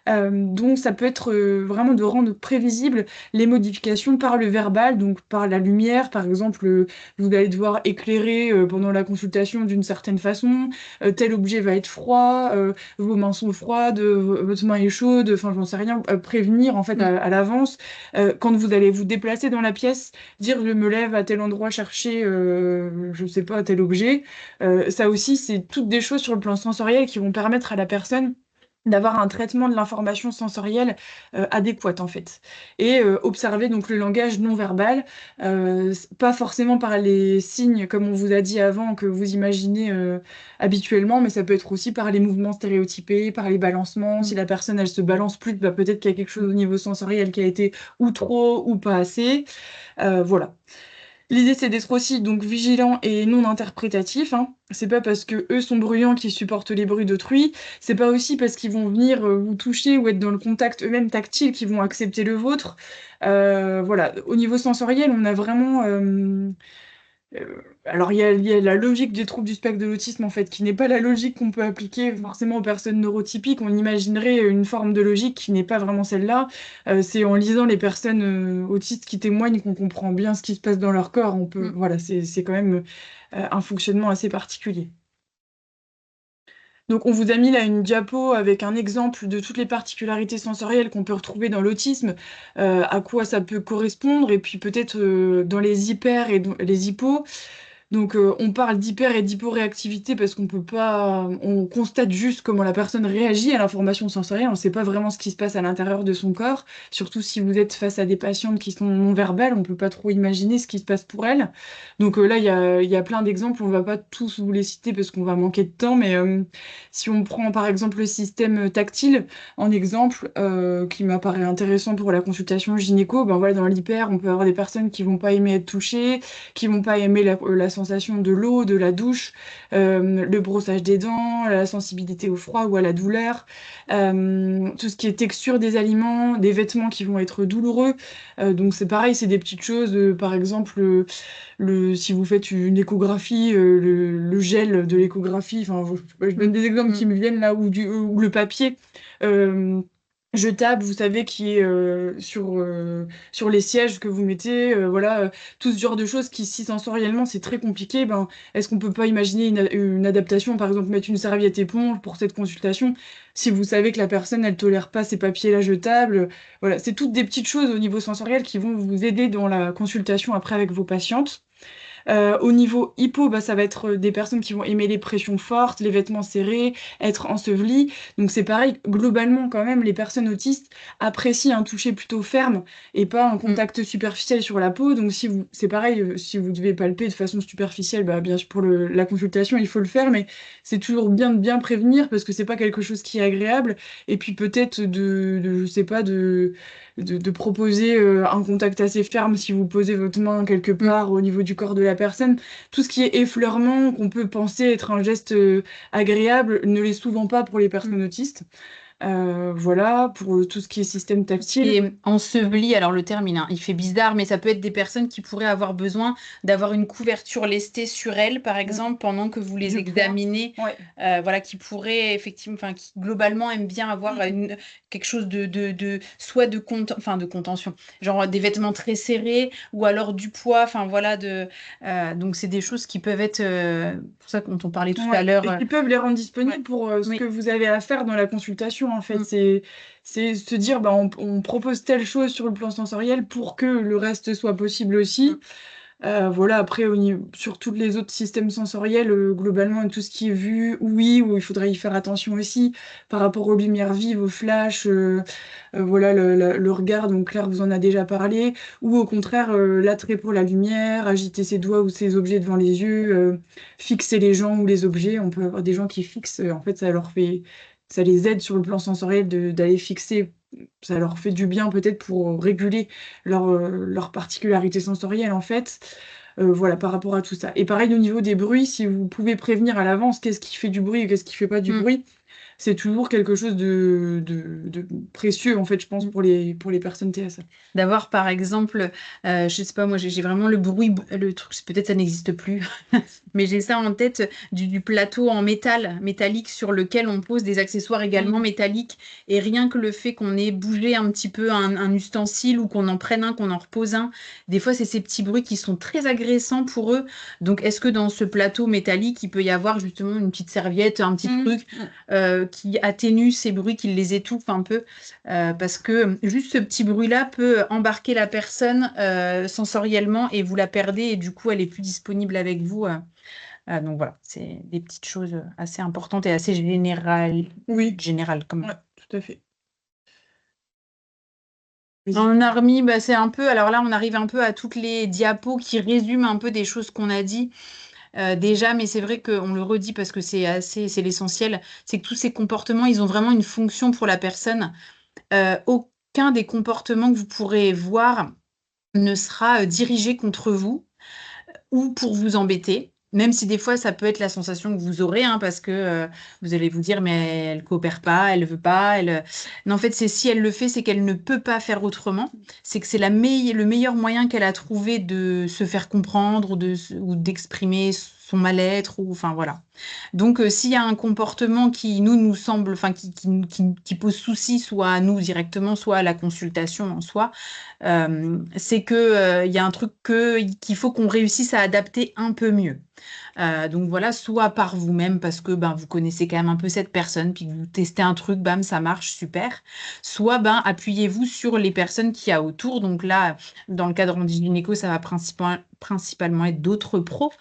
B: Donc ça peut être vraiment de rendre prévisible les modifications par le verbal, donc par la lumière, par exemple, vous allez devoir éclairer pendant la consultation d'une certaine façon, tel objet va être froid, vos mains sont froides, votre main est chaude, enfin j'en sais rien, prévenir en fait
A: Mm.
B: à l'avance. Quand vous allez vous déplacer dans la pièce, dire je me lève à tel endroit chercher, je sais pas, tel objet. Ça aussi, c'est toutes des choses sur le plan sensoriel qui vont permettre à la personne d'avoir un traitement de l'information sensorielle adéquate en fait. Et observer donc le langage non verbal, pas forcément par les signes comme on vous a dit avant que vous imaginez habituellement, mais ça peut être aussi par les mouvements stéréotypés, par les balancements. Si
A: Mm.
B: la personne elle se balance plus, bah, peut-être qu'il y a quelque chose au niveau sensoriel qui a été ou trop ou pas assez. Voilà. L'idée, c'est d'être aussi donc vigilant et non interprétatif, hein. C'est pas parce que eux sont bruyants qu'ils supportent les bruits d'autrui. C'est pas aussi parce qu'ils vont venir vous toucher ou être dans le contact eux-mêmes tactile qu'ils vont accepter le vôtre. Voilà. Au niveau sensoriel, on a vraiment alors, il y a la logique des troubles du spectre de l'autisme, en fait, qui n'est pas la logique qu'on peut appliquer forcément aux personnes neurotypiques. On imaginerait une forme de logique qui n'est pas vraiment celle-là. C'est en lisant les personnes autistes qui témoignent qu'on comprend bien ce qui se passe dans leur corps. On peut,
A: Mm.
B: voilà, c'est quand même un fonctionnement assez particulier. Donc, on vous a mis là une diapo avec un exemple de toutes les particularités sensorielles qu'on peut retrouver dans l'autisme, à quoi ça peut correspondre, et puis peut-être dans les hyper et les hypos. Donc, on parle d'hyper et d'hyporéactivité parce qu'on peut pas, on constate juste comment la personne réagit à l'information sensorielle. On ne sait pas vraiment ce qui se passe à l'intérieur de son corps. Surtout si vous êtes face à des patientes qui sont non verbales, on peut pas trop imaginer ce qui se passe pour elles. Donc là, il y a plein d'exemples. On va pas tous vous les citer parce qu'on va manquer de temps. Mais si on prend par exemple le système tactile en exemple, qui m'apparaît intéressant pour la consultation gynéco, ben voilà, dans l'hyper, on peut avoir des personnes qui vont pas aimer être touchées, qui vont pas aimer la sensation de l'eau, de la douche, le brossage des dents, la sensibilité au froid ou à la douleur, tout ce qui est texture des aliments, des vêtements qui vont être douloureux. Donc c'est pareil, c'est des petites choses, par exemple, si vous faites une échographie, le gel de l'échographie, enfin, je donne des exemples
A: Mm.
B: qui me viennent là, ou le papier. Euh, jetable, vous savez, qui est sur les sièges que vous mettez, voilà, tout ce genre de choses qui, si sensoriellement c'est très compliqué, ben, est-ce qu'on peut pas imaginer une adaptation, par exemple mettre une serviette éponge pour cette consultation, si vous savez que la personne, elle tolère pas ces papiers-là jetables, voilà, c'est toutes des petites choses au niveau sensoriel qui vont vous aider dans la consultation après avec vos patientes. Au niveau hypo, bah, ça va être des personnes qui vont aimer les pressions fortes, les vêtements serrés, être ensevelies. Donc c'est pareil, globalement quand même, les personnes autistes apprécient un toucher plutôt ferme et pas un
A: Mm.
B: contact superficiel sur la peau. Donc si vous, c'est pareil, si vous devez palper de façon superficielle, bah, bien sûr pour la consultation, il faut le faire, mais c'est toujours bien de bien prévenir parce que c'est pas quelque chose qui est agréable. Et puis peut-être je sais pas, de proposer un contact assez ferme si vous posez votre main quelque
A: Mm.
B: part au niveau du corps de la personne. Tout ce qui est effleurement, qu'on peut penser être un geste agréable, ne l'est souvent pas pour les
A: Mm.
B: personnes autistes. Voilà, pour tout ce qui est système tactile.
A: Et enseveli, alors le terme il fait bizarre, mais ça peut être des personnes qui pourraient avoir besoin d'avoir une couverture lestée sur elles, par
B: Mm.
A: exemple, pendant que vous les
B: Du poids.
A: examinez.
B: Ouais.
A: Voilà, qui pourraient effectivement, enfin, qui globalement aiment bien avoir
B: Mm.
A: quelque chose soit de contention, genre des vêtements très serrés ou alors du poids, enfin voilà, donc c'est des choses qui peuvent être, pour ça dont on parlait tout à
B: Ouais,
A: l'heure.
B: et qui peuvent les rendre
A: Ouais,
B: disponibles pour ce que
A: oui.
B: vous avez à faire dans la consultation, en fait.
A: Mm.
B: C'est se dire, bah, on propose telle chose sur le plan sensoriel pour que le reste soit possible
A: Mm.
B: aussi. Voilà, après, sur tous les autres systèmes sensoriels, globalement, tout ce qui est vu, oui, où il faudrait y faire attention aussi par rapport aux lumières vives, aux flashs, voilà, le regard, donc Claire vous en a déjà parlé, ou au contraire, l'attrait pour la lumière, agiter ses doigts ou ses objets devant les yeux, fixer les gens ou les objets. On peut avoir des gens qui fixent, en fait, ça les aide sur le plan sensoriel d'aller fixer. Ça leur fait du bien peut-être pour réguler leur particularité sensorielle en fait. Voilà, par rapport à tout ça. Et pareil au niveau des bruits, si vous pouvez prévenir à l'avance qu'est-ce qui fait du bruit et qu'est-ce qui fait pas du bruit, c'est toujours quelque chose de précieux en fait, je pense,
A: Mm.
B: pour les personnes TSA.
A: D'avoir par exemple, je sais pas, moi j'ai vraiment le bruit, le truc, peut-être ça n'existe plus, mais j'ai ça en tête du plateau en métallique sur lequel on pose des accessoires également
B: Mm.
A: métalliques. Et rien que le fait qu'on ait bougé un petit peu un ustensile ou qu'on en prenne un, qu'on en repose un, des fois c'est ces petits bruits qui sont très agressants pour eux. Donc est-ce que dans ce plateau métallique, il peut y avoir justement une petite serviette, un petit
B: Mm.
A: truc qui atténue ces bruits, qui les étouffe un peu? Parce que juste ce petit bruit-là peut embarquer la personne sensoriellement et vous la perdez et du coup elle est plus disponible avec vous. Donc voilà, c'est des petites choses assez importantes et assez
B: Oui,
A: générales comme.
B: ouais, tout à fait. Vas-y.
A: En army, bah, c'est un peu. Alors là, on arrive un peu à toutes les diapos qui résument un peu des choses qu'on a dit déjà, mais c'est vrai qu'on le redit parce que c'est l'essentiel. C'est que tous ces comportements, ils ont vraiment une fonction pour la personne. Aucun des comportements que vous pourrez voir ne sera dirigé contre vous ou pour vous embêter, même si des fois ça peut être la sensation que vous aurez, hein, parce que vous allez vous dire mais elle coopère pas, elle veut pas, mais en fait c'est si elle le fait, c'est qu'elle ne peut pas faire autrement, c'est que c'est le meilleur moyen qu'elle a trouvé de se faire comprendre ou d'exprimer son mal-être ou enfin voilà. Donc s'il y a un comportement qui nous semble, enfin qui pose souci, soit à nous directement, soit à la consultation en soi, c'est que il y a un truc qu'il faut qu'on réussisse à adapter un peu mieux. Donc voilà, soit par vous-même parce que ben, vous connaissez quand même un peu cette personne, puis que vous testez un truc, bam, ça marche, super. Soit ben, appuyez-vous sur les personnes qu'il y a autour. Donc là, dans le cadre en gynéco, ça va principalement être d'autres pros.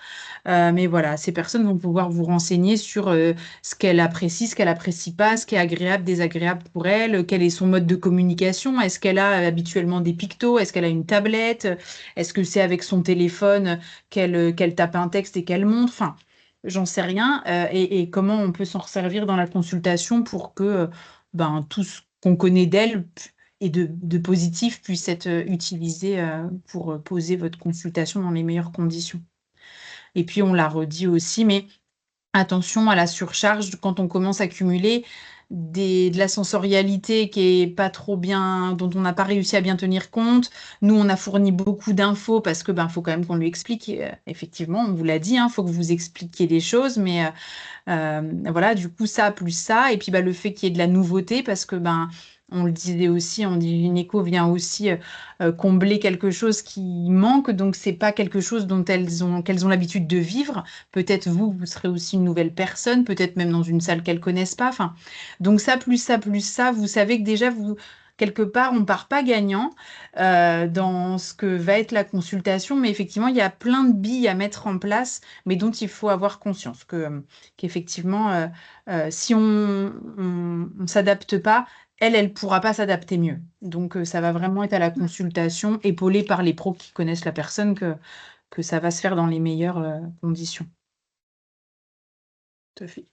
A: Mais voilà, ces personnes vont pouvoir vous renseigner sur ce qu'elle apprécie, ce qu'elle apprécie pas, ce qui est agréable, désagréable pour elle, quel est son mode de communication. Est-ce qu'elle a habituellement des pictos? Est-ce qu'elle a une tablette? Est-ce que c'est avec son téléphone qu'elle tape un texte et qu'elle montre? Enfin, j'en sais rien. Et comment on peut s'en servir dans la consultation pour que ben, tout ce qu'on connaît d'elle et de positif puisse être utilisé pour poser votre consultation dans les meilleures conditions. Et puis, on l'a redit aussi, mais attention à la surcharge quand on commence à cumuler de la sensorialité qui est pas trop bien, dont on n'a pas réussi à bien tenir compte. Nous, on a fourni beaucoup d'infos parce que ben, faut quand même qu'on lui explique. Effectivement, on vous l'a dit, il faut que vous expliquiez des choses, mais voilà, du coup, ça plus ça, et puis bah, le fait qu'il y ait de la nouveauté, parce que ben On le disait aussi, on dit gynéco vient aussi combler quelque chose qui manque, donc c'est pas quelque chose dont qu'elles ont l'habitude de vivre. Peut-être vous, vous serez aussi une nouvelle personne, peut-être même dans une salle qu'elles connaissent pas. Enfin, donc ça, plus ça, vous savez que déjà vous quelque part, on part pas gagnant dans ce que va être la consultation, mais effectivement, il y a plein de billes à mettre en place, mais dont il faut avoir conscience qu'effectivement, si on s'adapte pas, elle pourra pas s'adapter mieux. Donc, ça va vraiment être à la consultation, épaulée par les pros qui connaissent la personne, que ça va se faire dans les meilleures conditions.
B: Tout à fait.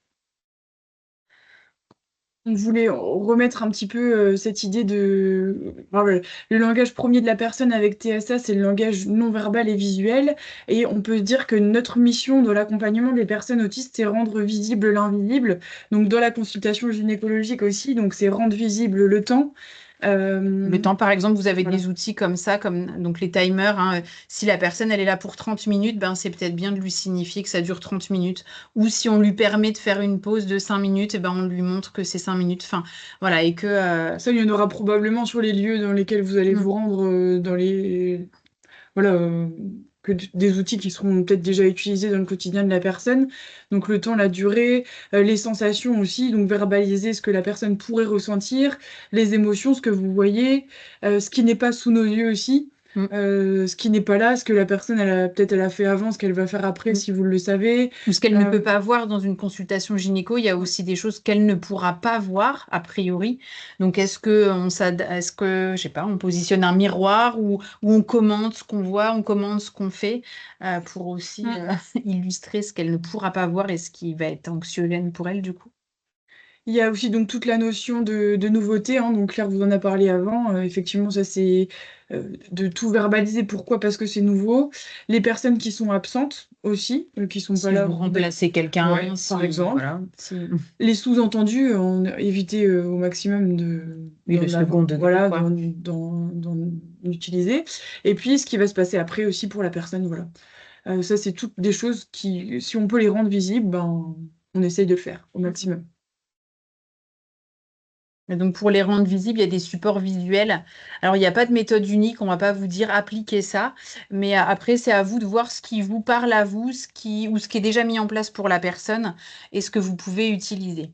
B: On voulait remettre un petit peu cette idée de... enfin, voilà, le langage premier de la personne avec TSA, c'est le langage non verbal et visuel. Et on peut se dire que notre mission dans l'accompagnement des personnes autistes, c'est rendre visible l'invisible. Donc dans la consultation gynécologique aussi, donc c'est rendre visible le temps.
A: Le temps, par exemple, vous avez
B: Voilà.
A: des outils comme ça, comme donc les timers, hein. Si la personne elle est là pour 30 minutes, ben, c'est peut-être bien de lui signifier que ça dure 30 minutes. Ou si on lui permet de faire une pause de 5 minutes, et ben, on lui montre que c'est 5 minutes. Enfin, voilà, et que
B: Ça, il y en aura probablement sur les lieux dans lesquels vous allez vous rendre, dans les... Voilà, des outils qui seront peut-être déjà utilisés dans le quotidien de la personne. Donc le temps, la durée, les sensations aussi, donc verbaliser ce que la personne pourrait ressentir, les émotions, ce que vous voyez, ce qui n'est pas sous nos yeux aussi,
A: mm.
B: ce qui n'est pas là, ce que la personne, peut-être elle a fait avant, ce qu'elle va faire après,
A: Mm.
B: si vous le savez.
A: Ou ce qu'elle ne peut
B: Euh,
A: pas voir dans une consultation gynéco, il y a aussi des choses qu'elle ne pourra pas voir a priori. Donc est-ce que, je sais pas, on positionne un miroir ou on commente ce qu'on voit, on commande ce qu'on fait pour aussi illustrer ce qu'elle ne pourra pas voir et ce qui va être anxiogène pour elle du coup.
B: Il y a aussi donc toute la notion de nouveauté, hein, donc Claire vous en a parlé avant, effectivement ça c'est de tout verbaliser. Pourquoi? Parce que c'est nouveau. Les personnes qui sont absentes aussi, qui sont pas
A: Si
B: là,
A: vous remplacez
B: ouais,
A: quelqu'un,
B: par
A: si
B: exemple.
A: voilà, si
B: Les sous-entendus, éviter au maximum
A: oui, le second degré
B: voilà,
A: quoi.
B: d'en utiliser. Et puis ce qui va se passer après aussi pour la personne, voilà. Ça c'est toutes des choses qui, si on peut les rendre visibles, ben on essaye de le faire au maximum.
A: Et donc, pour les rendre visibles, il y a des supports visuels. Alors, il n'y a pas de méthode unique, on ne va pas vous dire appliquez ça, mais après, c'est à vous de voir ce qui vous parle à vous, ou ce qui est déjà mis en place pour la personne et ce que vous pouvez utiliser.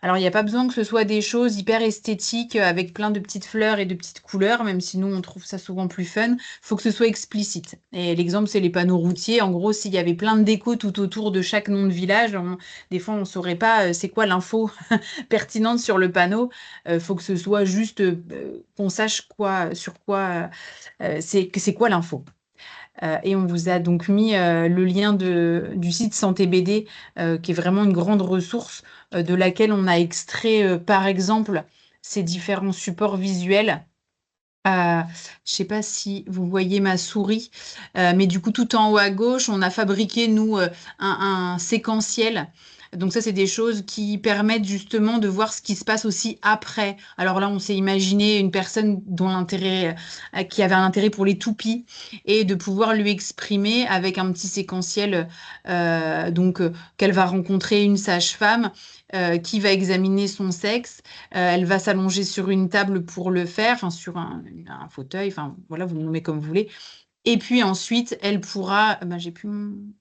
A: Alors, il n'y a pas besoin que ce soit des choses hyper esthétiques avec plein de petites fleurs et de petites couleurs, même si nous, on trouve ça souvent plus fun. Il faut que ce soit explicite. Et l'exemple, c'est les panneaux routiers. En gros, s'il y avait plein de déco tout autour de chaque nom de village, des fois, on ne saurait pas c'est quoi l'info pertinente sur le panneau. Faut que ce soit juste qu'on sache sur quoi c'est quoi l'info. Et on vous a donc mis le lien du site Santé BD, qui est vraiment une grande ressource de laquelle on a extrait, par exemple, ces différents supports visuels. Je ne sais pas si vous voyez ma souris, mais du coup, tout en haut à gauche, on a fabriqué, nous, un séquentiel. Donc ça, c'est des choses qui permettent justement de voir ce qui se passe aussi après. Alors là, on s'est imaginé une personne qui avait un intérêt pour les toupies et de pouvoir lui exprimer avec un petit séquentiel, qu'elle va rencontrer une sage-femme qui va examiner son sexe. Elle va s'allonger sur une table pour le faire, enfin sur un fauteuil, enfin voilà, vous le nommez comme vous voulez. Et puis ensuite, elle pourra, j'ai plus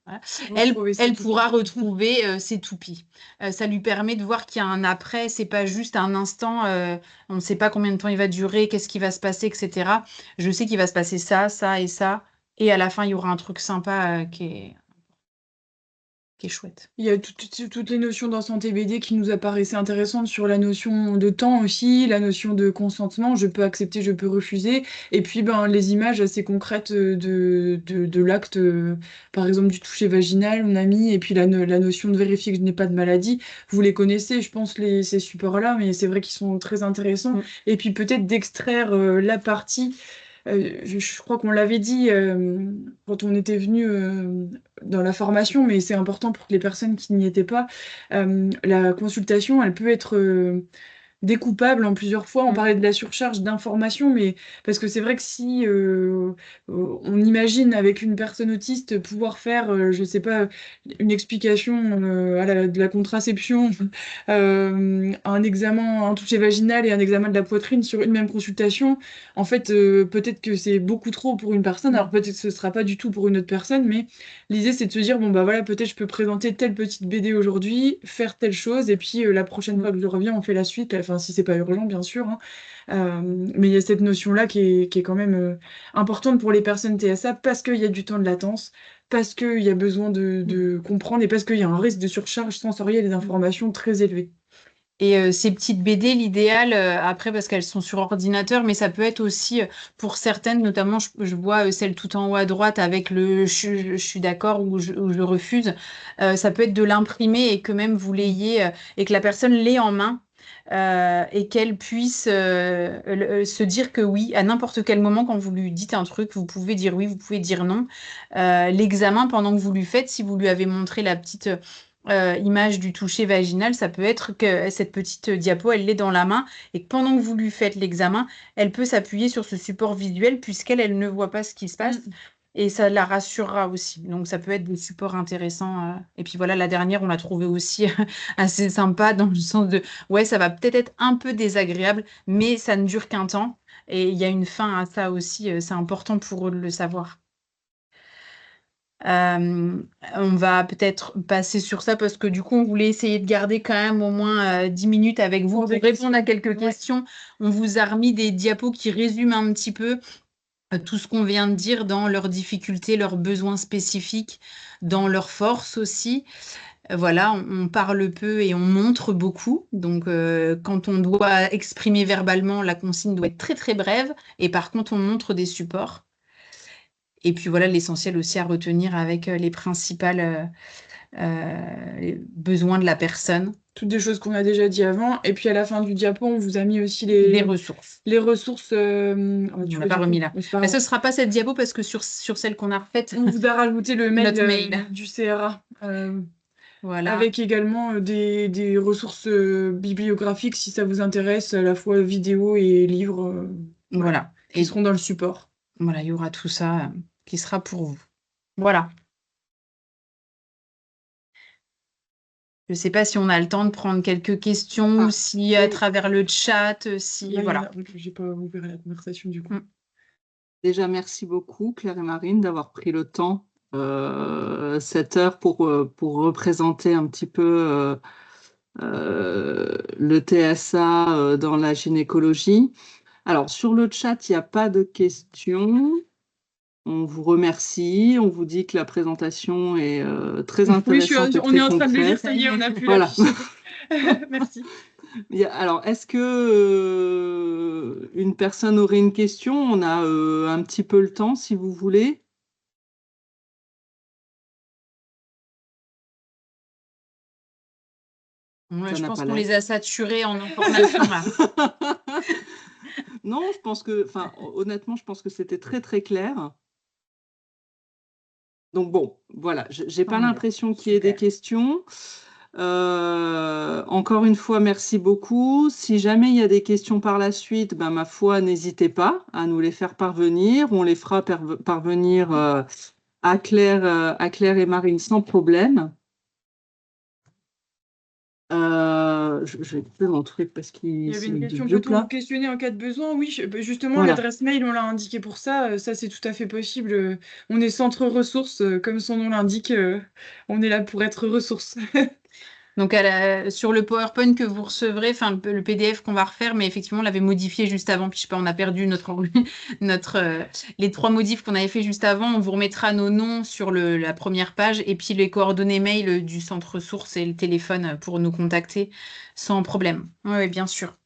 A: voilà.
B: Retrouver ses
A: Elle
B: toupies.
A: pourra retrouver ses toupies. Ça lui permet de voir qu'il y a un après, c'est pas juste un instant, on ne sait pas combien de temps il va durer, qu'est-ce qui va se passer, etc. Je sais qu'il va se passer ça, ça et ça, et à la fin, il y aura un truc sympa qui est chouette.
B: Il y a toutes les notions dans Santé BD qui nous apparaissaient intéressantes sur la notion de temps aussi, la notion de consentement, je peux accepter, je peux refuser, et puis ben, les images assez concrètes de l'acte, par exemple du toucher vaginal, on a mis, et puis la notion de vérifier que je n'ai pas de maladie. Vous les connaissez, je pense, ces supports-là, mais c'est vrai qu'ils sont très intéressants.
A: Mm.
B: Et puis peut-être d'extraire la partie... je crois qu'on l'avait dit quand on était venu dans la formation, mais c'est important pour que les personnes qui n'y étaient pas, la consultation, elle peut être découpable en plusieurs fois. On parlait de la surcharge d'informations, mais parce que c'est vrai que si on imagine avec une personne autiste pouvoir faire, je sais pas, une explication de la contraception, un examen, un toucher vaginal et un examen de la poitrine sur une même consultation, en fait, peut-être que c'est beaucoup trop pour une personne, alors peut-être que ce sera pas du tout pour une autre personne, mais l'idée c'est de se dire, bon bah voilà, peut-être je peux présenter telle petite BD aujourd'hui, faire telle chose, et puis la prochaine fois que je reviens, on fait la suite, enfin si c'est pas urgent bien sûr, hein. Mais il y a cette notion-là qui est quand même importante pour les personnes TSA parce qu'il y a du temps de latence, parce qu'il y a besoin de comprendre et parce qu'il y a un risque de surcharge sensorielle et d'information très élevé.
A: Et ces petites BD, l'idéal, après, parce qu'elles sont sur ordinateur, mais ça peut être aussi pour certaines, notamment, je vois celle tout en haut à droite avec le je suis d'accord ou je refuse. Ça peut être de l'imprimer et que même vous l'ayez et que la personne l'ait en main. Et qu'elle puisse se dire que oui, à n'importe quel moment, quand vous lui dites un truc, vous pouvez dire oui, vous pouvez dire non. L'examen, pendant que vous lui faites, si vous lui avez montré la petite image du toucher vaginal, ça peut être que cette petite diapo, elle l'est dans la main et que pendant que vous lui faites l'examen, elle peut s'appuyer sur ce support visuel puisqu'elle, elle ne voit pas ce qui se passe. Et ça la rassurera aussi. Donc, ça peut être des supports intéressants. Et puis voilà, la dernière, on l'a trouvée aussi assez sympa dans le sens de, ouais, ça va peut-être être un peu désagréable, mais ça ne dure qu'un temps. Et il y a une fin à ça aussi. C'est important pour eux de le savoir. Euh, on va peut-être passer sur ça parce que du coup, on voulait essayer de garder quand même au moins 10 minutes avec vous pour répondre à quelques questions. On vous a remis des diapos qui résument un petit peu tout ce qu'on vient de dire dans leurs difficultés, leurs besoins spécifiques, dans leurs forces aussi. Voilà, on parle peu et on montre beaucoup. Donc, quand on doit exprimer verbalement, la consigne doit être très très brève. Et par contre, on montre des supports. Et puis voilà, l'essentiel aussi à retenir avec les principales les besoins de la personne.
B: Toutes des choses qu'on a déjà dit avant. Et puis à la fin du diapo, on vous a mis aussi
A: Les ressources.
B: les ressources.
A: On ne l'a pas remis là.
B: Mais c'est pas
A: Mais
B: grave.
A: ce ne sera pas cette diapo parce que sur celle qu'on a refaite,
B: On vous a rajouté le mail,
A: notre mail.
B: du CRA.
A: Voilà.
B: Avec également des ressources bibliographiques si ça vous intéresse, à la fois vidéo et livres, voilà,
A: Voilà.
B: qui
A: Et
B: seront dans le support.
A: voilà, il y aura tout ça qui sera pour vous. Voilà. Je ne sais pas si on a le temps de prendre quelques questions ou
B: Ah,
A: si à
B: oui,
A: travers le chat, si
B: là, il y en
A: voilà.
B: a. J'ai pas ouvert la conversation du coup.
A: Mm.
C: Déjà, merci beaucoup, Claire et Marine, d'avoir pris le temps, cette heure pour représenter un petit peu le TSA dans la gynécologie. Alors, sur le chat, il n'y a pas de questions. On vous remercie. On vous dit que la présentation est très
B: Oui,
C: intéressante et
B: on est
C: très
B: en train de le lire,
C: concrète.
B: ça y est, on a pu
C: Voilà.
B: l'afficher. Merci.
C: Alors, est-ce que une personne aurait une question? On a un petit peu le temps, si vous voulez.
A: Ouais,
C: Ça
A: je
C: n'a
A: pense
C: pas
A: qu'on
C: l'air.
A: les a saturés en information là.
C: Non, je pense que, enfin, honnêtement, je pense que c'était très très clair. Donc bon, voilà, j'ai pas
A: Tant mieux.
C: l'impression qu'il y ait des
A: Super.
C: questions. Encore une fois, merci beaucoup. Si jamais il y a des questions par la suite, ben, ma foi, n'hésitez pas à nous les faire parvenir. On les fera parvenir à Claire et Marine sans problème. Je vais couper mon truc parce
B: Il y
C: qu'il
B: avait
C: c'est
B: une
C: de
B: question,
C: vieux
B: peut-on vous
C: plat.
B: questionner en cas de besoin? Oui, justement,
C: Voilà.
B: l'adresse mail, on l'a indiqué pour ça. Ça, c'est tout à fait possible. On est centre ressources, comme son nom l'indique. On est là pour être ressources.
A: Donc sur le PowerPoint que vous recevrez, enfin le PDF qu'on va refaire, mais effectivement on l'avait modifié juste avant, puis je sais pas, on a perdu notre les trois modifs qu'on avait fait juste avant. On vous remettra nos noms sur la première page et puis les coordonnées mail du centre ressources et le téléphone pour nous contacter sans problème. Oui, bien sûr.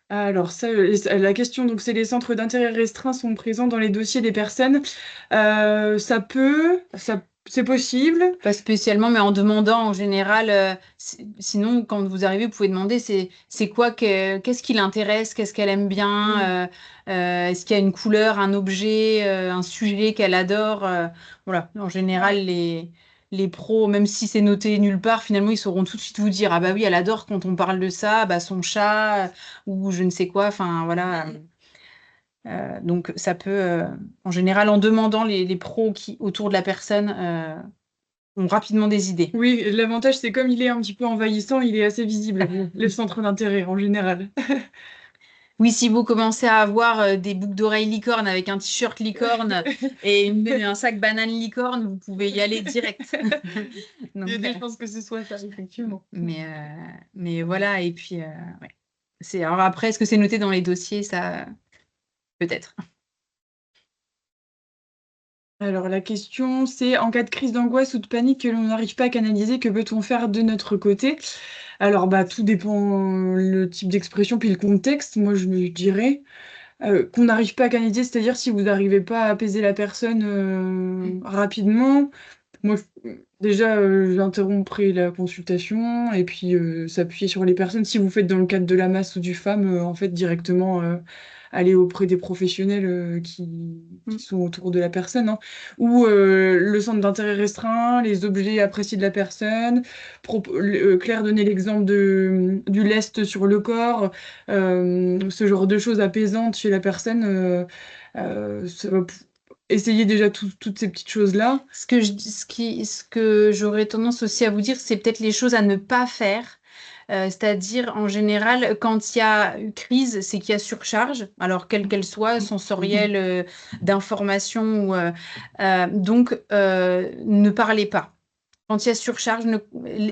B: Alors, ça, la question, donc, c'est les centres d'intérêt restreints sont présents dans les dossiers des personnes. C'est possible.
A: Pas spécialement, mais en demandant en général. Sinon, quand vous arrivez, vous pouvez demander c'est quoi, qu'est-ce qui l'intéresse, qu'est-ce qu'elle aime bien, est-ce qu'il y a une couleur, un objet, un sujet qu'elle adore. Voilà. En général, les pros, même si c'est noté nulle part, finalement, ils sauront tout de suite vous dire, ah bah oui, elle adore quand on parle de ça, bah son chat, ou je ne sais quoi, enfin voilà. Donc ça peut, en général, en demandant les pros qui autour de la personne, ont rapidement des idées.
B: Oui, l'avantage, c'est comme il est un petit peu envahissant, il est assez visible, le centre d'intérêt en général.
A: Oui, si vous commencez à avoir des boucles d'oreilles licorne avec un t-shirt licorne et un sac banane licorne, vous pouvez y aller direct. Donc,
B: Il y a des chances que ce soit ça, effectivement.
A: mais voilà, et puis, ouais. Alors après, est-ce que c'est noté dans les dossiers? Ça, peut-être.
B: Alors la question, c'est en cas de crise d'angoisse ou de panique que l'on n'arrive pas à canaliser, que peut-on faire de notre côté? Alors bah tout dépend le type d'expression puis le contexte. Moi je dirais qu'on n'arrive pas à canaliser, c'est-à-dire si vous n'arrivez pas à apaiser la personne rapidement. Moi déjà j'interromprai la consultation et puis s'appuyer sur les personnes. Si vous faites dans le cadre de la masse ou du FAM, en fait directement aller auprès des professionnels qui sont autour de la personne, hein. Ou le centre d'intérêt restreint, les objets appréciés de la personne. Claire donnait l'exemple du lest sur le corps, ce genre de choses apaisantes chez la personne. Ça va essayer déjà toutes ces petites choses-là.
A: Ce que j'aurais tendance aussi à vous dire, c'est peut-être les choses à ne pas faire. C'est-à-dire, en général, quand il y a crise, c'est qu'il y a surcharge, alors quelle qu'elle soit, sensorielle, d'information. Donc, ne parlez pas. Quand il y a surcharge,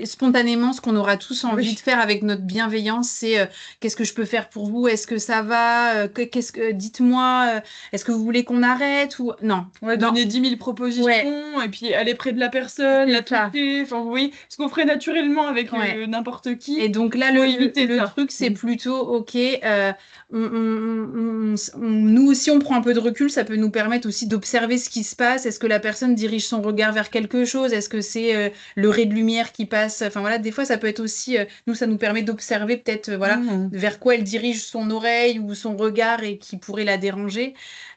A: spontanément, ce qu'on aura tous envie de faire avec notre bienveillance, c'est qu'est-ce que je peux faire pour vous? Est-ce que ça va? Dites-moi, est-ce que vous voulez qu'on arrête ou non?
B: Ouais,
A: Non.
B: donner 10 000 propositions
A: Ouais.
B: et puis aller près de la personne, la
A: C'est ça.
B: toucher, enfin, vous voyez, ce qu'on ferait naturellement avec
A: Ouais.
B: n'importe qui.
A: Et donc là,
B: Faut éviter
A: le
B: ça.
A: truc, c'est plutôt, OK, nous aussi, on prend un peu de recul, ça peut nous permettre aussi d'observer ce qui se passe. Est-ce que la personne dirige son regard vers quelque chose? Est-ce que c'est le ray de lumière qui passe? Enfin voilà, des fois, ça peut être aussi, nous, ça nous permet d'observer peut-être, voilà, vers quoi elle dirige son oreille ou son regard et qui pourrait la déranger.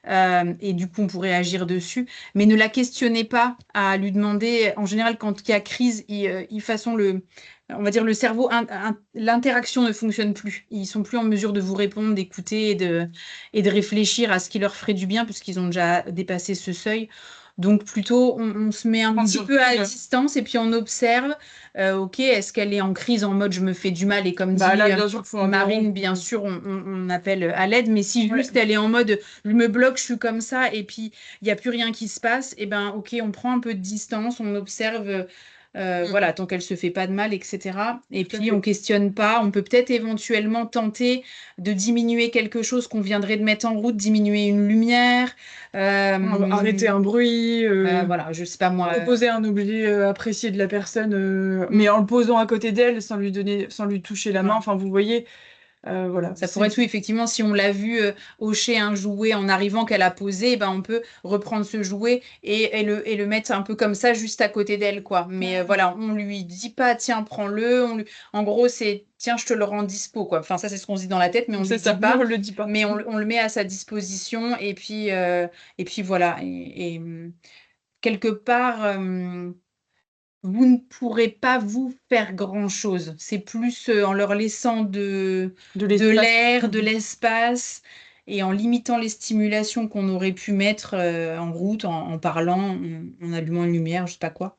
A: Et du coup, on pourrait agir dessus. Mais ne la questionnez pas à lui demander, en général, quand il y a crise, on va dire le cerveau, l'interaction ne fonctionne plus. Ils sont plus en mesure de vous répondre, d'écouter et de réfléchir à ce qui leur ferait du bien, puisqu'ils ont déjà dépassé ce seuil. Donc plutôt, on se met un petit peu à distance et puis on observe. OK, est-ce qu'elle est en crise en mode je me fais du mal et comme dit
B: là, bien sûr, faut
A: Marine, bien sûr, on appelle à l'aide. Mais si juste elle est en mode je me bloque, je suis comme ça et puis il n'y a plus rien qui se passe, et ben OK, on prend un peu de distance, on observe. Voilà, tant qu'elle se fait pas de mal, etc. Et puis, on questionne pas. On peut peut-être éventuellement tenter de diminuer quelque chose qu'on viendrait de mettre en route, diminuer une lumière.
B: Arrêter un bruit.
A: Voilà, je sais pas moi.
B: Proposer un objet apprécié de la personne, mais en le posant à côté d'elle, sans lui toucher la main. Enfin, vous voyez. Voilà.
A: Ça pourrait être, oui, effectivement, si on l'a vu hocher un jouet en arrivant qu'elle a posé, ben on peut reprendre ce jouet et le mettre un peu comme ça juste à côté d'elle, quoi. Mais voilà, on lui dit pas, tiens, prends-le. En gros, c'est, tiens, je te le rends dispo, quoi. Enfin, ça, c'est ce qu'on se dit dans la tête, mais on lui dit pas.
B: On le dit pas.
A: Mais on le met à sa disposition et puis voilà. Et quelque part, vous ne pourrez pas vous faire grand-chose. C'est plus en leur laissant de l'air, de l'espace, et en limitant les stimulations qu'on aurait pu mettre en route, en parlant, en allumant une lumière, je sais pas quoi,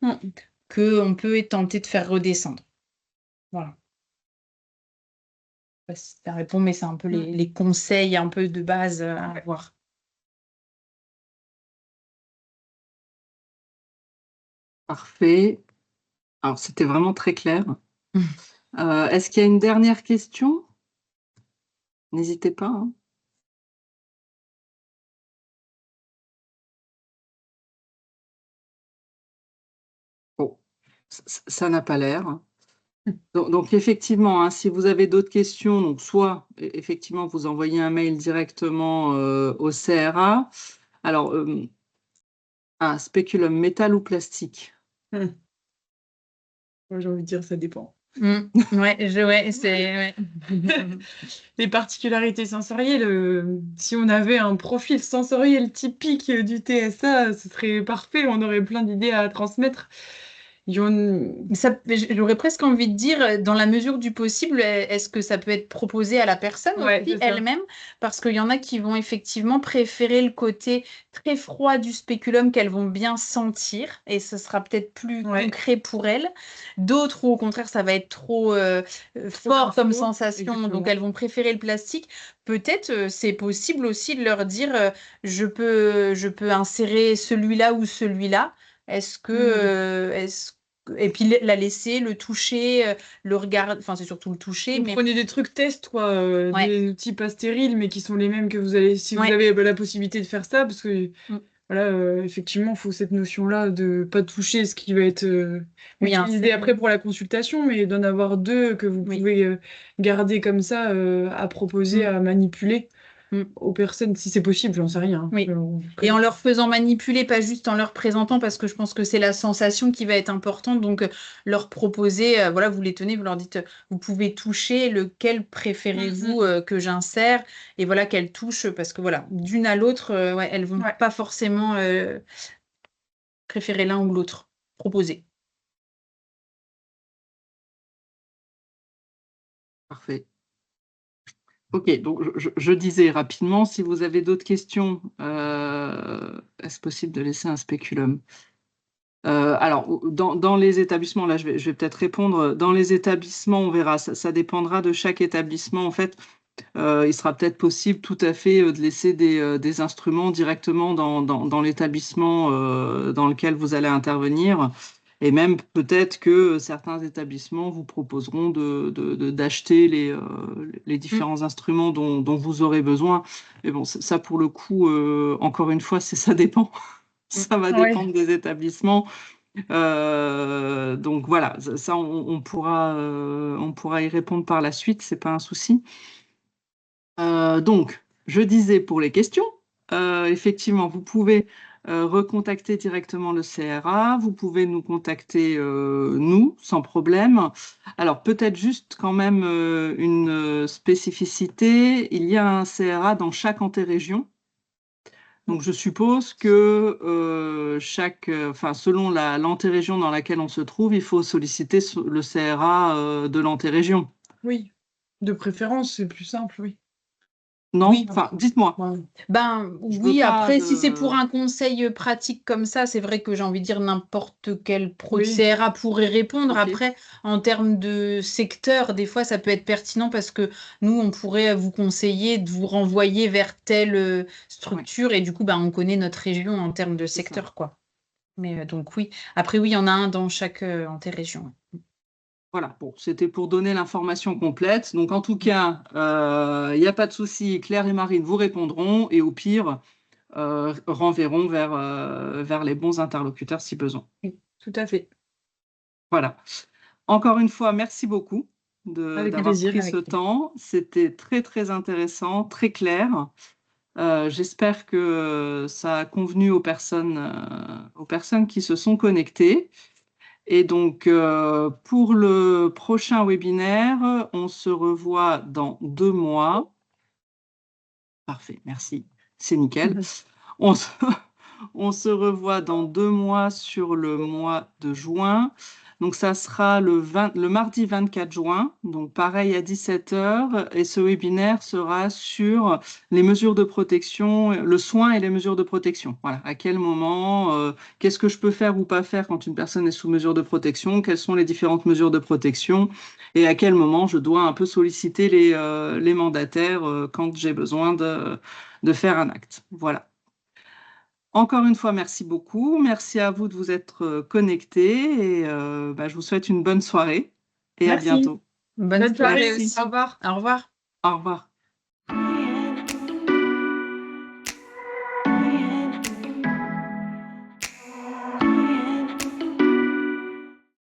A: qu'on peut tenter de faire redescendre. Voilà. Je sais pas si ça répond, mais c'est un peu les conseils un peu de base à avoir.
C: Parfait. Alors, c'était vraiment très clair. Est-ce qu'il y a une dernière question? N'hésitez pas, hein. Bon, ça n'a pas l'air. Donc effectivement, hein, si vous avez d'autres questions, donc soit effectivement vous envoyez un mail directement au CRA. Alors, un spéculum métal ou plastique?
B: Moi, j'ai envie de dire, ça dépend.
A: Ouais, c'est.
B: Les particularités sensorielles, si on avait un profil sensoriel typique du TSA, ce serait parfait, on aurait plein d'idées à transmettre.
A: J'aurais presque envie de dire, dans la mesure du possible, est-ce que ça peut être proposé à la personne aussi elle-même? Parce qu'il y en a qui vont effectivement préférer le côté très froid du spéculum qu'elles vont bien sentir, et ce sera peut-être plus concret pour elles. D'autres, au contraire, ça va être trop fort comme sensation, donc elles vont préférer le plastique. Peut-être c'est possible aussi de leur dire, je peux insérer celui-là ou celui-là. Est-ce que, et puis la laisser, le toucher, le regarder, enfin c'est surtout le toucher.
B: Vous prenez des trucs tests, quoi, des outils pas stériles, mais qui sont les mêmes que vous allez, si vous avez la possibilité de faire ça, parce que voilà, effectivement, il faut cette notion-là de pas toucher ce qui va être utilisé après pour la consultation, mais d'en avoir 2 que vous pouvez garder comme ça à proposer, à manipuler aux personnes, si c'est possible, j'en sais rien.
A: Oui. Et en leur faisant manipuler, pas juste en leur présentant, parce que je pense que c'est la sensation qui va être importante. Donc, leur proposer, voilà, vous les tenez, vous leur dites, vous pouvez toucher, lequel préférez-vous que j'insère? Et voilà, qu'elles touchent, parce que voilà, d'une à l'autre, elles vont pas forcément préférer l'un ou l'autre. Proposer.
C: Parfait. Ok, donc je disais rapidement, si vous avez d'autres questions, est-ce possible de laisser un spéculum? Alors, dans les établissements, là, je vais peut-être répondre. Dans les établissements, on verra, ça dépendra de chaque établissement. En fait, il sera peut-être possible tout à fait de laisser des instruments directement dans l'établissement dans lequel vous allez intervenir. Et même peut-être que certains établissements vous proposeront d'acheter les différents instruments dont vous aurez besoin. Mais bon, ça pour le coup, encore une fois, ça dépend. Ça va dépendre des établissements. Donc voilà, ça on pourra y répondre par la suite, c'est pas un souci. Donc, je disais pour les questions, effectivement, vous pouvez recontacter directement le CRA, vous pouvez nous contacter, nous, sans problème. Alors, peut-être juste quand même une spécificité, il y a un CRA dans chaque antérégion. Donc, je suppose que selon l'antérégion dans laquelle on se trouve, il faut solliciter le CRA de l'antérégion.
B: Oui, de préférence, c'est plus simple, oui.
C: Non, enfin, dites-moi.
A: Ben oui, après, si c'est pour un conseil pratique comme ça, c'est vrai que j'ai envie de dire n'importe quel pro de CRA pourrait répondre. Après, en termes de secteur, des fois, ça peut être pertinent parce que nous, on pourrait vous conseiller de vous renvoyer vers telle structure et du coup, ben, on connaît notre région en termes de secteur, quoi. Mais donc oui. Après, oui, il y en a un dans chaque interrégion.
C: Voilà, bon, c'était pour donner l'information complète. Donc, en tout cas, il n'y a pas de souci. Claire et Marine vous répondront et au pire, renverront vers les bons interlocuteurs si besoin.
B: Oui, tout à fait.
C: Voilà. Encore une fois, merci beaucoup d'avoir pris ce temps. C'était très, très intéressant, très clair. J'espère que ça a convenu aux personnes qui se sont connectées. Et donc, pour le prochain webinaire, on se revoit dans 2 mois. Parfait, merci. C'est nickel. On se revoit dans 2 mois sur le mois de juin. Donc, ça sera le mardi 24 juin, donc pareil à 17 h. Et ce webinaire sera sur les mesures de protection, le soin et les mesures de protection. Voilà, à quel moment, qu'est-ce que je peux faire ou pas faire quand une personne est sous mesure de protection, quelles sont les différentes mesures de protection et à quel moment je dois un peu solliciter les mandataires quand j'ai besoin de faire un acte. Voilà. Encore une fois, merci beaucoup. Merci à vous de vous être connectés et je vous souhaite une bonne soirée et à bientôt.
A: Bonne soirée aussi. Au revoir. Au revoir.
C: Au revoir.